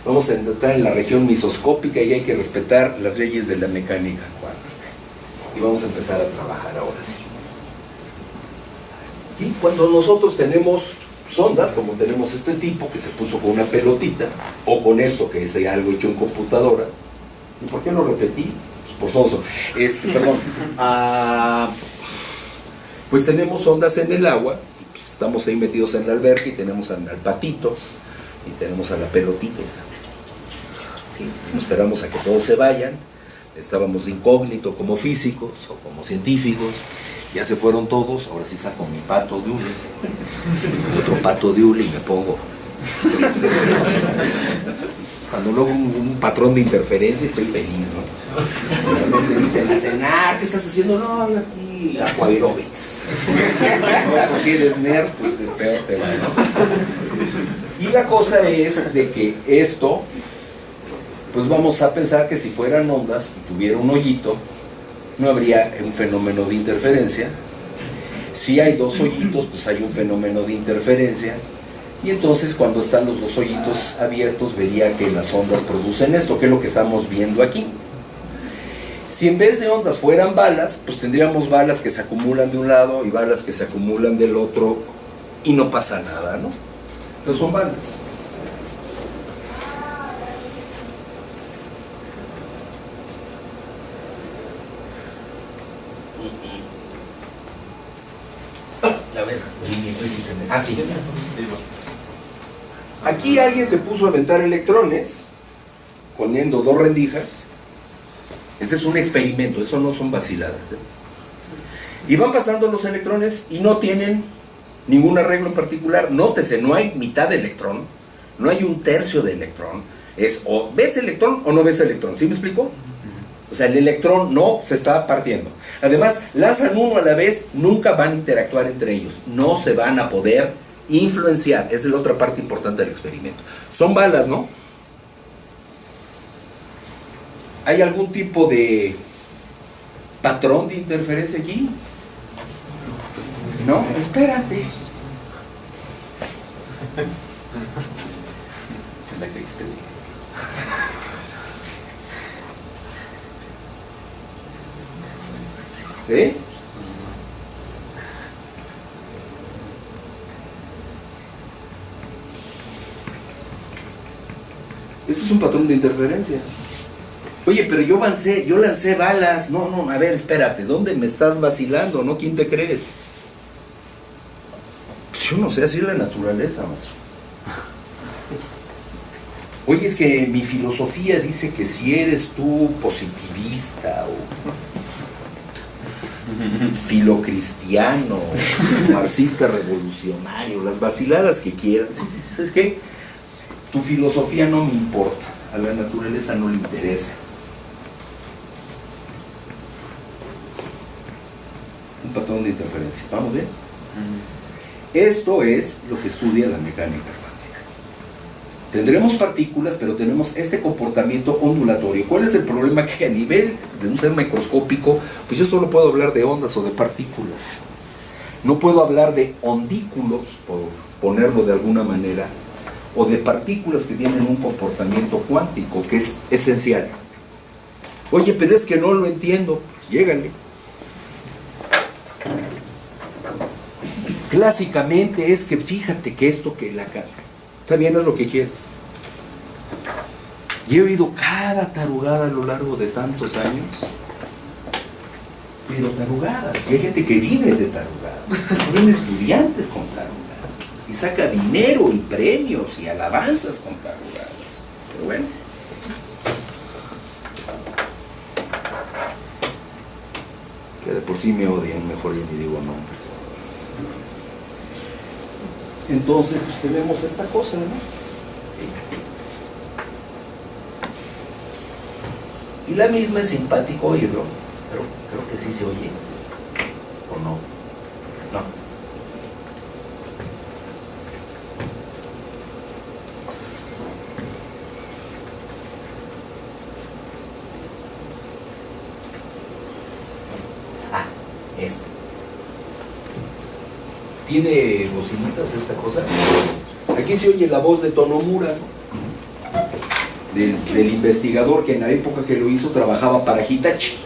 Vamos a entrar en la región mesoscópica y hay que respetar las leyes de la mecánica cuántica. Y vamos a empezar a trabajar ahora sí. Y cuando nosotros tenemos sondas, como tenemos este tipo, que se puso con una pelotita, o con esto, que es algo hecho en computadora, ¿y por qué lo repetí? Pues por sonso. Pues tenemos ondas en el agua, pues estamos ahí metidos en la alberca y tenemos al patito, y tenemos a la pelotita, ¿sí? Nos esperamos a que todos se vayan, estábamos de incógnito como físicos o como científicos, ya se fueron todos, ahora sí saco mi pato de hule, otro pato de hule y me pongo. Cuando luego un patrón de interferencia estoy feliz, ¿no? Me dicen a cenar, ¿qué estás haciendo? No, yo aquí aquaerobics. No, si eres nerd, pues de peor te va, ¿no? Y la cosa es de que esto, pues vamos a pensar que si fueran ondas y tuviera un hoyito, no habría un fenómeno de interferencia. Si hay dos hoyitos, pues hay un fenómeno de interferencia. Y entonces cuando están los dos hoyitos abiertos, vería que las ondas producen esto, que es lo que estamos viendo aquí. Si en vez de ondas fueran balas, pues tendríamos balas que se acumulan de un lado y balas que se acumulan del otro, y no pasa nada, ¿no? Pero son balas. A ver, sí. Aquí alguien se puso a aventar electrones poniendo dos rendijas. Este es un experimento, eso no son vaciladas, ¿eh? Y van pasando los electrones y no tienen ningún arreglo en particular. Nótese, no hay mitad de electrón, no hay un tercio de electrón. Es o ves electrón o no ves electrón. ¿Sí me explico? O sea, el electrón no se está partiendo. Además, lanzan uno a la vez, nunca van a interactuar entre ellos. No se van a poder influenciar. Esa es la otra parte importante del experimento. Son balas, ¿no? ¿Hay algún tipo de patrón de interferencia aquí? No, espérate. ¿Eh? Esto es un patrón de interferencia. Oye, pero yo lancé balas. No, a ver, espérate, ¿dónde me estás vacilando? ¿No? ¿Quién te crees? Pues yo no sé, así es la naturaleza, maestro. Oye, es que mi filosofía dice que si eres tú positivista o filocristiano, marxista revolucionario, las vaciladas que quieras, sí, ¿sabes qué? Tu filosofía no me importa, a la naturaleza no le interesa. Un patrón de interferencia, ¿vamos bien? Esto es lo que estudia la mecánica cuántica. Tendremos partículas, pero tenemos este comportamiento ondulatorio. ¿Cuál es el problema? Que a nivel de un ser microscópico, pues yo solo puedo hablar de ondas o de partículas. No puedo hablar de ondículos, por ponerlo de alguna manera, o de partículas que tienen un comportamiento cuántico, que es esencial. Oye, pero es que no lo entiendo. Pues llégale. Clásicamente es que fíjate que esto que la cara. Está bien, haz lo que quieras. Y he oído cada tarugada a lo largo de tantos años. Pero tarugadas. Y hay gente que vive de tarugadas. Son estudiantes con tarugadas. Y saca dinero y premios y alabanzas con tarugadas. Pero bueno. Que de por sí me odian, mejor yo ni digo nombres. Entonces, pues tenemos esta cosa, ¿no? Y la misma es simpático oírlo, pero creo que sí se oye. ¿O no? No. Ah, este. ¿Tiene bocinitas esta cosa? Aquí se oye la voz de Tonomura, ¿no? del investigador que en la época que lo hizo trabajaba para Hitachi.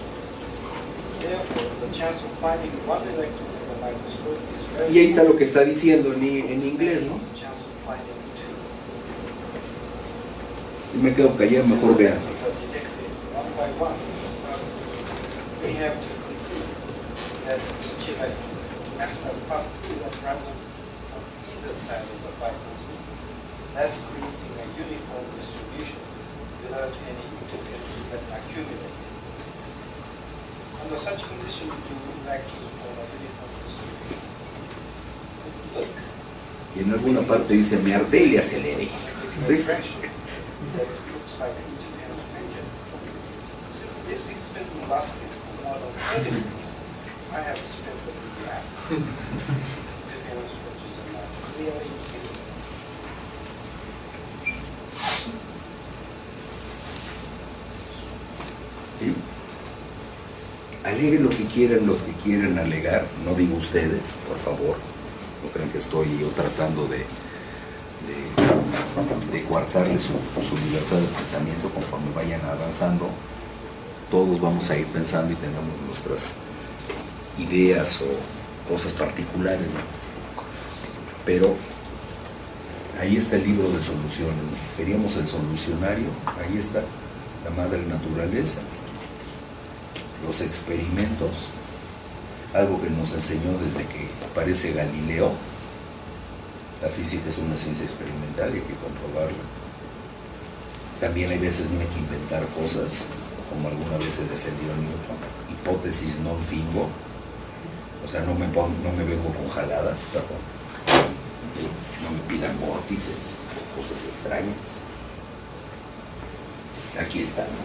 Y ahí está lo que está diciendo en inglés, ¿no? Y me quedo callado, mejor vean. Has to pass through that random on either side of the vitals, thus creating a uniform distribution without any interference but accumulating. Under such conditions, you will actually form a uniform distribution. Look. Y en alguna parte dice, me ardé y aceleré. That looks like interference fringing. Since this experiment lasted for more than 30 minutes, I have spent the gap. Interference fringes are not clearly visible. ¿Sí? Aleguen lo que quieran los que quieran alegar, no digo ustedes, por favor. No crean que estoy yo tratando de coartarles su libertad de pensamiento. Conforme vayan avanzando, todos vamos a ir pensando y tenemos nuestras ideas o cosas particulares, ¿no? Pero ahí está el libro de soluciones, ¿no? Queríamos el solucionario, ahí está la madre naturaleza, los experimentos, algo que nos enseñó desde que aparece Galileo. La física es una ciencia experimental y hay que comprobarla. También hay veces no hay que inventar cosas, como alguna vez se defendió Newton, hipótesis non fingo. O sea, no me vengo con jaladas, perdón. No me pidan vórtices, cosas extrañas. Aquí está, ¿no?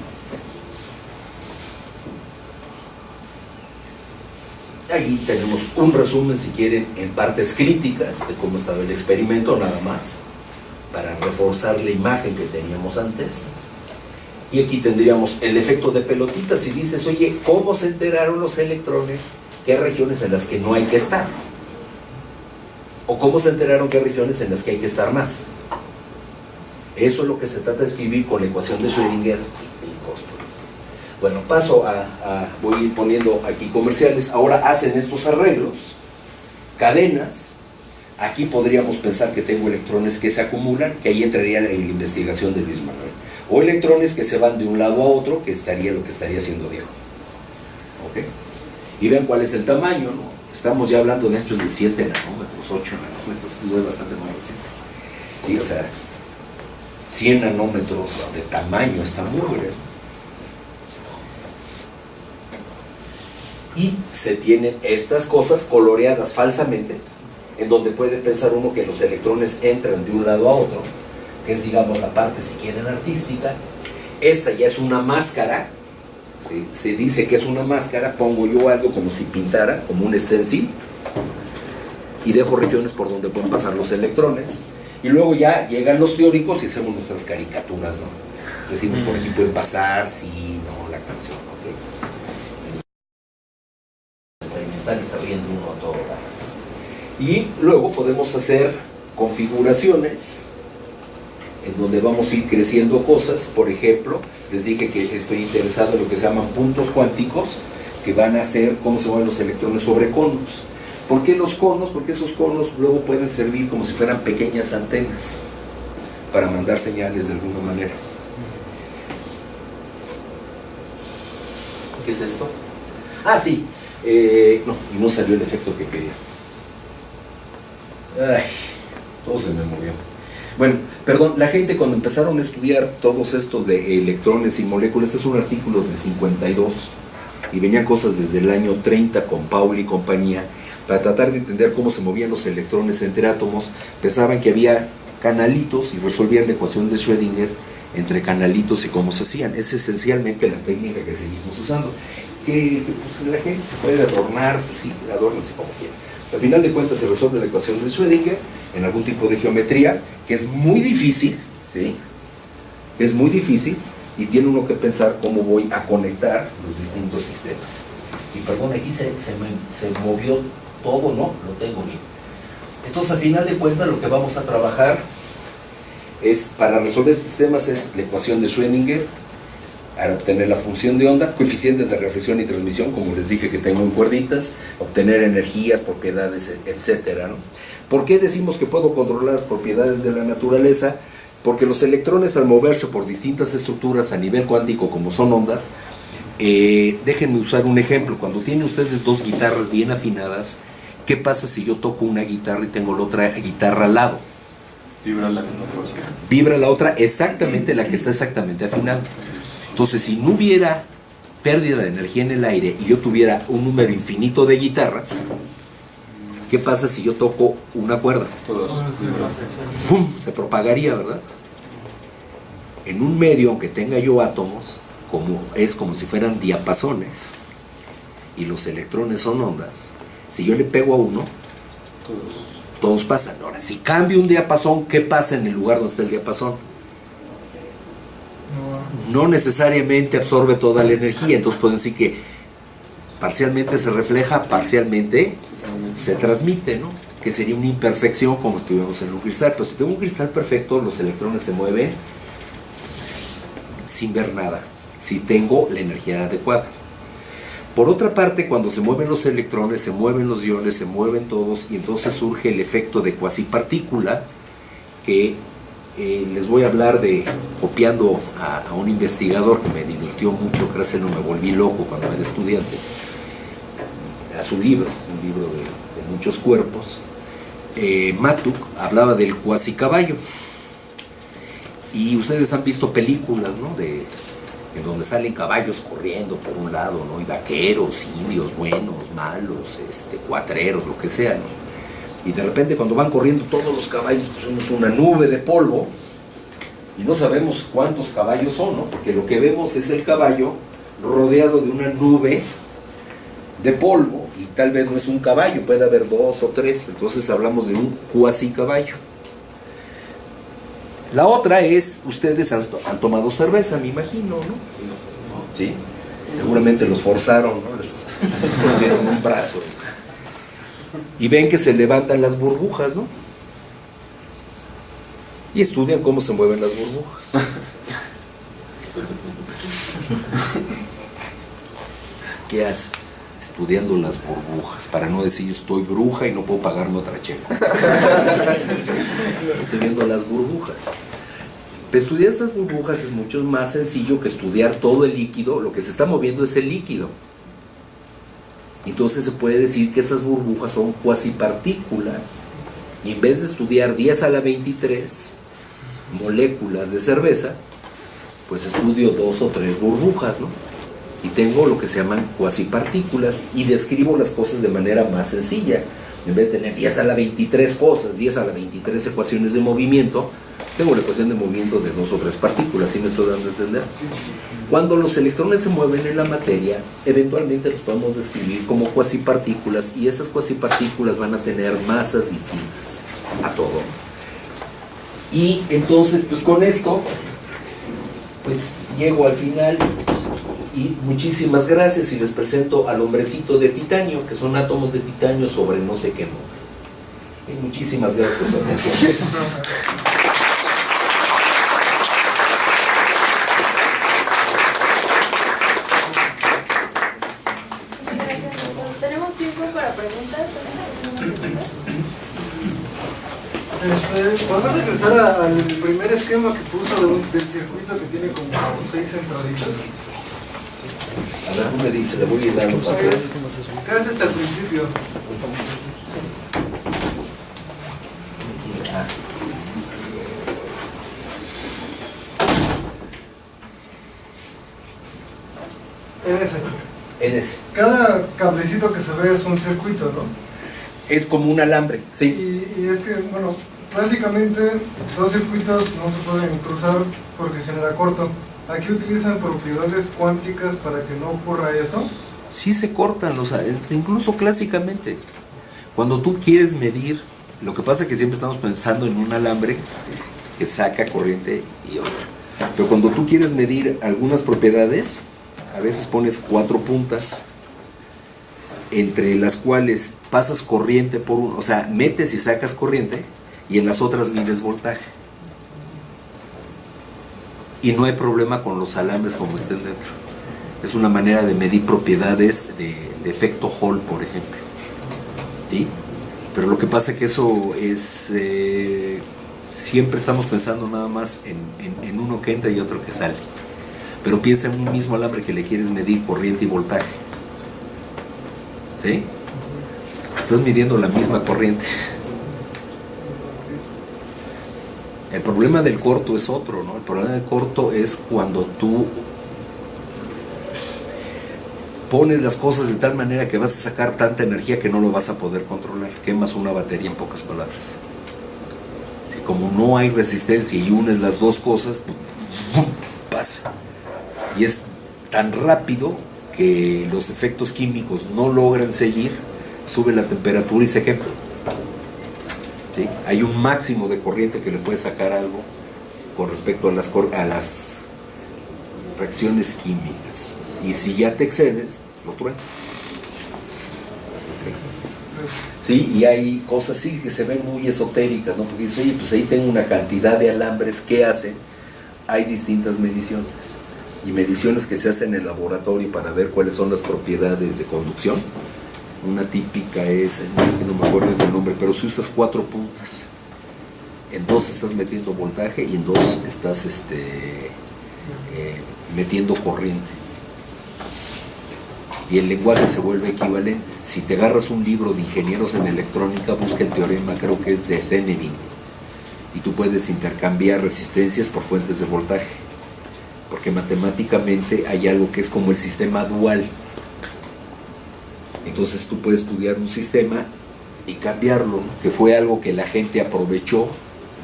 Allí tenemos un resumen, si quieren, en partes críticas de cómo estaba el experimento, nada más, para reforzar la imagen que teníamos antes. Y aquí tendríamos el efecto de pelotitas. Si dices, oye, ¿cómo se enteraron los electrones qué regiones en las que no hay que estar? ¿O cómo se enteraron qué regiones en las que hay que estar más? Eso es lo que se trata de escribir con la ecuación de Schrödinger y cosas. Bueno, paso voy a ir poniendo aquí comerciales. Ahora hacen estos arreglos, cadenas. Aquí podríamos pensar que tengo electrones que se acumulan, que ahí entraría en la investigación de Luis Manuel. O electrones que se van de un lado a otro, que estaría lo que estaría haciendo Diego. ¿Ok? Y vean cuál es el tamaño, ¿no? Estamos ya hablando de anchos de 7 nanómetros, 8 nanómetros, esto es bastante más reciente. Sí, o sea, 100 nanómetros de tamaño esta mugre. Y se tienen estas cosas coloreadas falsamente, en donde puede pensar uno que los electrones entran de un lado a otro, que es, digamos, la parte, si quieren, artística. Esta ya es una máscara, se dice que es una máscara. Pongo yo algo como si pintara, como un stencil, y dejo regiones por donde pueden pasar los electrones, y luego ya llegan los teóricos y hacemos nuestras caricaturas, ¿no? Decimos, por aquí pueden pasar, sí, no, la canción, ¿ok? Experimentales abriendo uno a todo dar. Y luego podemos hacer configuraciones en donde vamos a ir creciendo cosas. Por ejemplo, les dije que estoy interesado en lo que se llaman puntos cuánticos, que van a ser cómo se mueven los electrones sobre conos. ¿Por qué los conos? Porque esos conos luego pueden servir como si fueran pequeñas antenas para mandar señales de alguna manera. ¿Qué es esto? Ah, sí. No, y no salió el efecto que quería. Ay, todo se me movió. Bueno, perdón, la gente cuando empezaron a estudiar todos estos de electrones y moléculas, este es un artículo del 52, y venían cosas desde el año 30 con Pauli y compañía, para tratar de entender cómo se movían los electrones entre átomos. Pensaban que había canalitos y resolvían la ecuación de Schrödinger entre canalitos y cómo se hacían. Es esencialmente la técnica que seguimos usando. Que pues, la gente se puede adornar, pues sí, adórnense como quieran. Al final de cuentas se resuelve la ecuación de Schrödinger en algún tipo de geometría, que es muy difícil, ¿sí? Es muy difícil, y tiene uno que pensar cómo voy a conectar los distintos sistemas. Y perdón, aquí se movió todo, ¿no? Lo tengo bien. Entonces, al final de cuentas, lo que vamos a trabajar es, para resolver estos sistemas, es la ecuación de Schrödinger, para obtener la función de onda, coeficientes de reflexión y transmisión, como les dije que tengo en cuerditas, obtener energías, propiedades, etcétera, ¿no? ¿Por qué decimos que puedo controlar las propiedades de la naturaleza? Porque los electrones, al moverse por distintas estructuras a nivel cuántico, como son ondas, déjenme usar un ejemplo. Cuando tienen ustedes dos guitarras bien afinadas, ¿qué pasa si yo toco una guitarra y tengo la otra guitarra al lado? Vibra la otra. Vibra la otra, exactamente la que está exactamente afinada. Entonces, si no hubiera pérdida de energía en el aire y yo tuviera un número infinito de guitarras, ¿qué pasa si yo toco una cuerda? Todos. ¡Fum! Se propagaría, ¿verdad? En un medio, aunque tenga yo átomos, es como si fueran diapasones, y los electrones son ondas. Si yo le pego a uno, todos pasan. Ahora, si cambio un diapasón, ¿qué pasa en el lugar donde está el diapasón? No necesariamente absorbe toda la energía. Entonces pueden decir que parcialmente se refleja, parcialmente se transmite, ¿no? Que sería una imperfección como si estuviéramos en un cristal. Pero si tengo un cristal perfecto, los electrones se mueven sin ver nada, si tengo la energía adecuada. Por otra parte, cuando se mueven los electrones, se mueven los iones, se mueven todos, y entonces surge el efecto de cuasipartícula, que les voy a hablar de, copiando a un investigador que me divirtió mucho, gracias a él no me volví loco cuando era estudiante, a su libro, un libro de muchos cuerpos. Matuk hablaba del cuasicaballo, y ustedes han visto películas, ¿no?, en donde salen caballos corriendo por un lado, ¿no?, y vaqueros, indios, buenos, malos, cuatreros, lo que sea, ¿no? Y de repente cuando van corriendo todos los caballos, vemos una nube de polvo y no sabemos cuántos caballos son, ¿no? Porque lo que vemos es el caballo rodeado de una nube de polvo, y tal vez no es un caballo, puede haber 2 o 3, entonces hablamos de un cuasi caballo. La otra es, ustedes han tomado cerveza, me imagino, ¿no? Sí, seguramente los forzaron, ¿no? Les pusieron un brazo. Y ven que se levantan las burbujas, ¿no? Y estudian cómo se mueven las burbujas. ¿Qué haces? Estudiando las burbujas, para no decir estoy bruja y no puedo pagarme otra chela. Estoy viendo las burbujas. Pero estudiar estas burbujas es mucho más sencillo que estudiar todo el líquido. Lo que se está moviendo es el líquido. Entonces se puede decir que esas burbujas son cuasipartículas, y en vez de estudiar 10 a la 23, moléculas de cerveza, pues estudio 2 o 3 burbujas, ¿no? Y tengo lo que se llaman cuasipartículas y describo las cosas de manera más sencilla. En vez de tener 10 a la 23 cosas, 10 a la 23 ecuaciones de movimiento, tengo la ecuación de movimiento de 2 o 3 partículas, ¿sí me estoy dando a entender? Cuando los electrones se mueven en la materia, eventualmente los podemos describir como cuasipartículas, y esas cuasipartículas van a tener masas distintas a todo. Y entonces, pues con esto, pues llego al final. Y muchísimas gracias, y les presento al hombrecito de titanio, que son átomos de titanio sobre no sé qué nombre. Y muchísimas gracias por su atención. Muchas gracias, doctor. ¿Tenemos tiempo para preguntas? ¿Tenemos alguna pregunta? ¿Podemos regresar al primer esquema que puso del circuito que tiene como 6 entraditas? A ver, me dice, le voy a ir dando para atrás. Casi hasta el principio. En ese. Cada cablecito que se ve es un circuito, ¿no? Es como un alambre, sí. Y es que, bueno, básicamente 2 circuitos no se pueden cruzar porque genera corto. Aquí utilizan propiedades cuánticas para que no ocurra eso. Sí se cortan incluso clásicamente. Cuando tú quieres medir, lo que pasa es que siempre estamos pensando en un alambre que saca corriente y otra. Pero cuando tú quieres medir algunas propiedades, a veces pones 4 puntas entre las cuales pasas corriente por uno, o sea, metes y sacas corriente, y en las otras mides voltaje. Y no hay problema con los alambres como estén dentro. Es una manera de medir propiedades de efecto Hall, por ejemplo. ¿Sí? Pero lo que pasa es que eso es... siempre estamos pensando nada más en uno que entra y otro que sale. Pero piensa en un mismo alambre que le quieres medir corriente y voltaje. ¿Sí? Estás midiendo la misma corriente. El problema del corto es otro, ¿no? El problema del corto es cuando tú pones las cosas de tal manera que vas a sacar tanta energía que no lo vas a poder controlar. Quemas una batería, en pocas palabras. Si como no hay resistencia y unes las dos cosas, pasa. Y es tan rápido que los efectos químicos no logran seguir, sube la temperatura y se quema. ¿Sí? Hay un máximo de corriente que le puede sacar algo con respecto a las reacciones químicas. Y si ya te excedes, lo truenas. Sí, y hay cosas así que se ven muy esotéricas, ¿no? Porque dices, oye, pues ahí tengo una cantidad de alambres, ¿qué hacen? Hay distintas mediciones. Y mediciones que se hacen en el laboratorio para ver cuáles son las propiedades de conducción. Una típica es que no me acuerdo del nombre, pero si usas 4 puntas, en 2 estás metiendo voltaje y en 2 estás metiendo corriente. Y el lenguaje se vuelve equivalente. Si te agarras un libro de ingenieros en electrónica, busca el teorema, creo que es de Thevenin, y tú puedes intercambiar resistencias por fuentes de voltaje, porque matemáticamente hay algo que es como el sistema dual. Entonces tú puedes estudiar un sistema y cambiarlo, ¿no? Que fue algo que la gente aprovechó.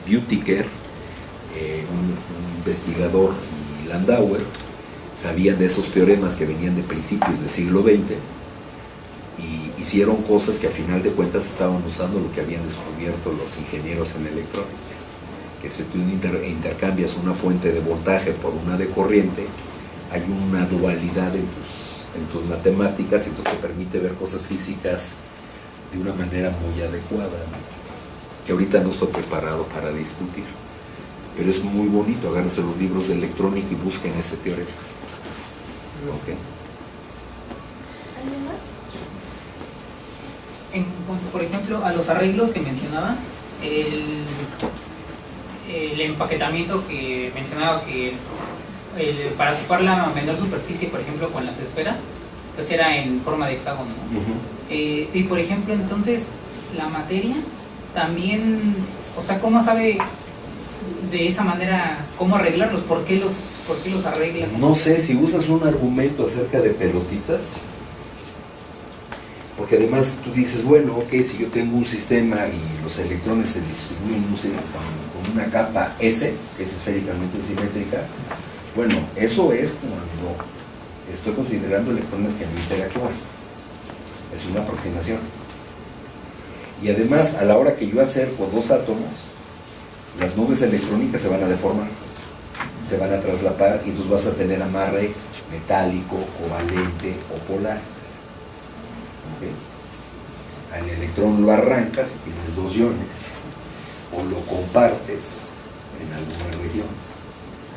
Büttiker, un investigador, y Landauer sabían de esos teoremas que venían de principios del siglo XX y hicieron cosas que a final de cuentas estaban usando lo que habían descubierto los ingenieros en electrónica, que si tú intercambias una fuente de voltaje por una de corriente, hay una dualidad en tus matemáticas, y entonces te permite ver cosas físicas de una manera muy adecuada, ¿no? Que ahorita no estoy preparado para discutir, pero es muy bonito. Agárrense los libros de electrónica y busquen ese teorema. Okay. ¿Alguien más? En cuanto, por ejemplo, a los arreglos que mencionaba, el empaquetamiento que mencionaba, que para ocupar la menor superficie, por ejemplo, con las esferas, pues era en forma de hexágono, ¿no? Y por ejemplo, entonces, la materia también, o sea, ¿cómo sabe de esa manera, ¿cómo arreglarlos? ¿Por qué los arreglan? No sé, si usas un argumento acerca de pelotitas, porque además tú dices, bueno, ok, si yo tengo un sistema y los electrones se distribuyen con una capa S, que es esféricamente simétrica, bueno, eso es cuando estoy considerando electrones que no interactúan. Es una aproximación. Y además, a la hora que yo acerco dos átomos, las nubes electrónicas se van a deformar, se van a traslapar y entonces vas a tener amarre metálico, covalente o polar. ¿Okay? Al electrón lo arrancas y tienes dos iones, o lo compartes en alguna región,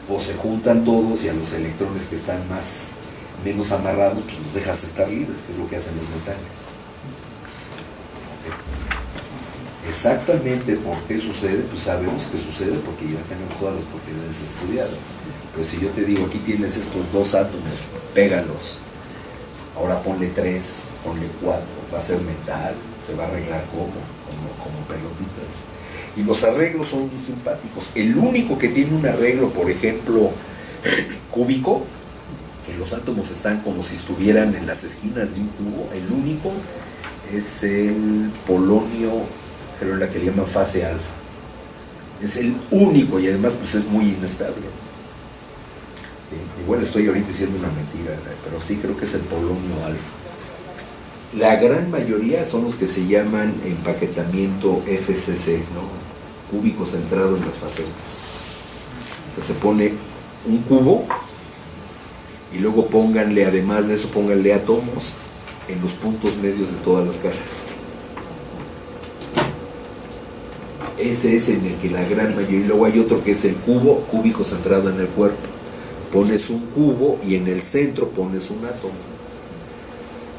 o se juntan todos y a los electrones que están menos amarrados, pues los dejas estar libres, que es lo que hacen los metales. Exactamente por qué sucede, pues sabemos que sucede porque ya tenemos todas las propiedades estudiadas. Pero si yo te digo, aquí tienes estos dos átomos, pégalos, ahora ponle 3, ponle 4, va a ser metal, se va a arreglar como pelotitas. Y los arreglos son muy simpáticos. El único que tiene un arreglo, por ejemplo, cúbico, que los átomos están como si estuvieran en las esquinas de un cubo, el único es el polonio, creo la que le llaman fase alfa. Es el único y además pues es muy inestable. ¿Sí? Igual estoy ahorita diciendo una mentira, pero sí creo que es el polonio alfa. La gran mayoría son los que se llaman empaquetamiento FCC, ¿no? Cúbico centrado en las facetas. O sea, se pone un cubo y luego pónganle, además de eso, pónganle átomos en los puntos medios de todas las caras. Ese es en el que la gran mayoría, y luego hay otro que es el cubo cúbico centrado en el cuerpo. Pones un cubo y en el centro pones un átomo.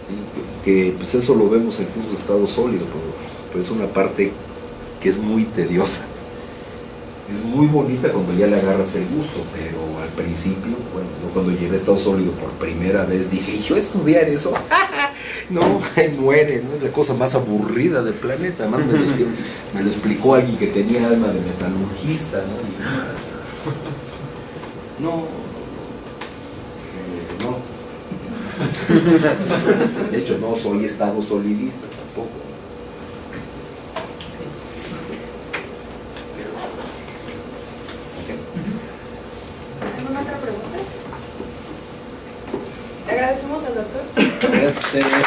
¿Sí? Que pues eso lo vemos en cursos de estado sólido, pero es una parte que es muy tediosa. Es muy bonita cuando ya le agarras el gusto, pero al principio, bueno, yo cuando llegué a estado sólido por primera vez dije, ¿y yo estudiar eso? No, muere, ¿no? Es la cosa más aburrida del planeta. Además me lo explicó alguien que tenía alma de metalurgista, ¿no? No. De hecho, no soy estado solidista tampoco. ¿Alguna otra pregunta? Le agradecemos al doctor. Gracias a ustedes.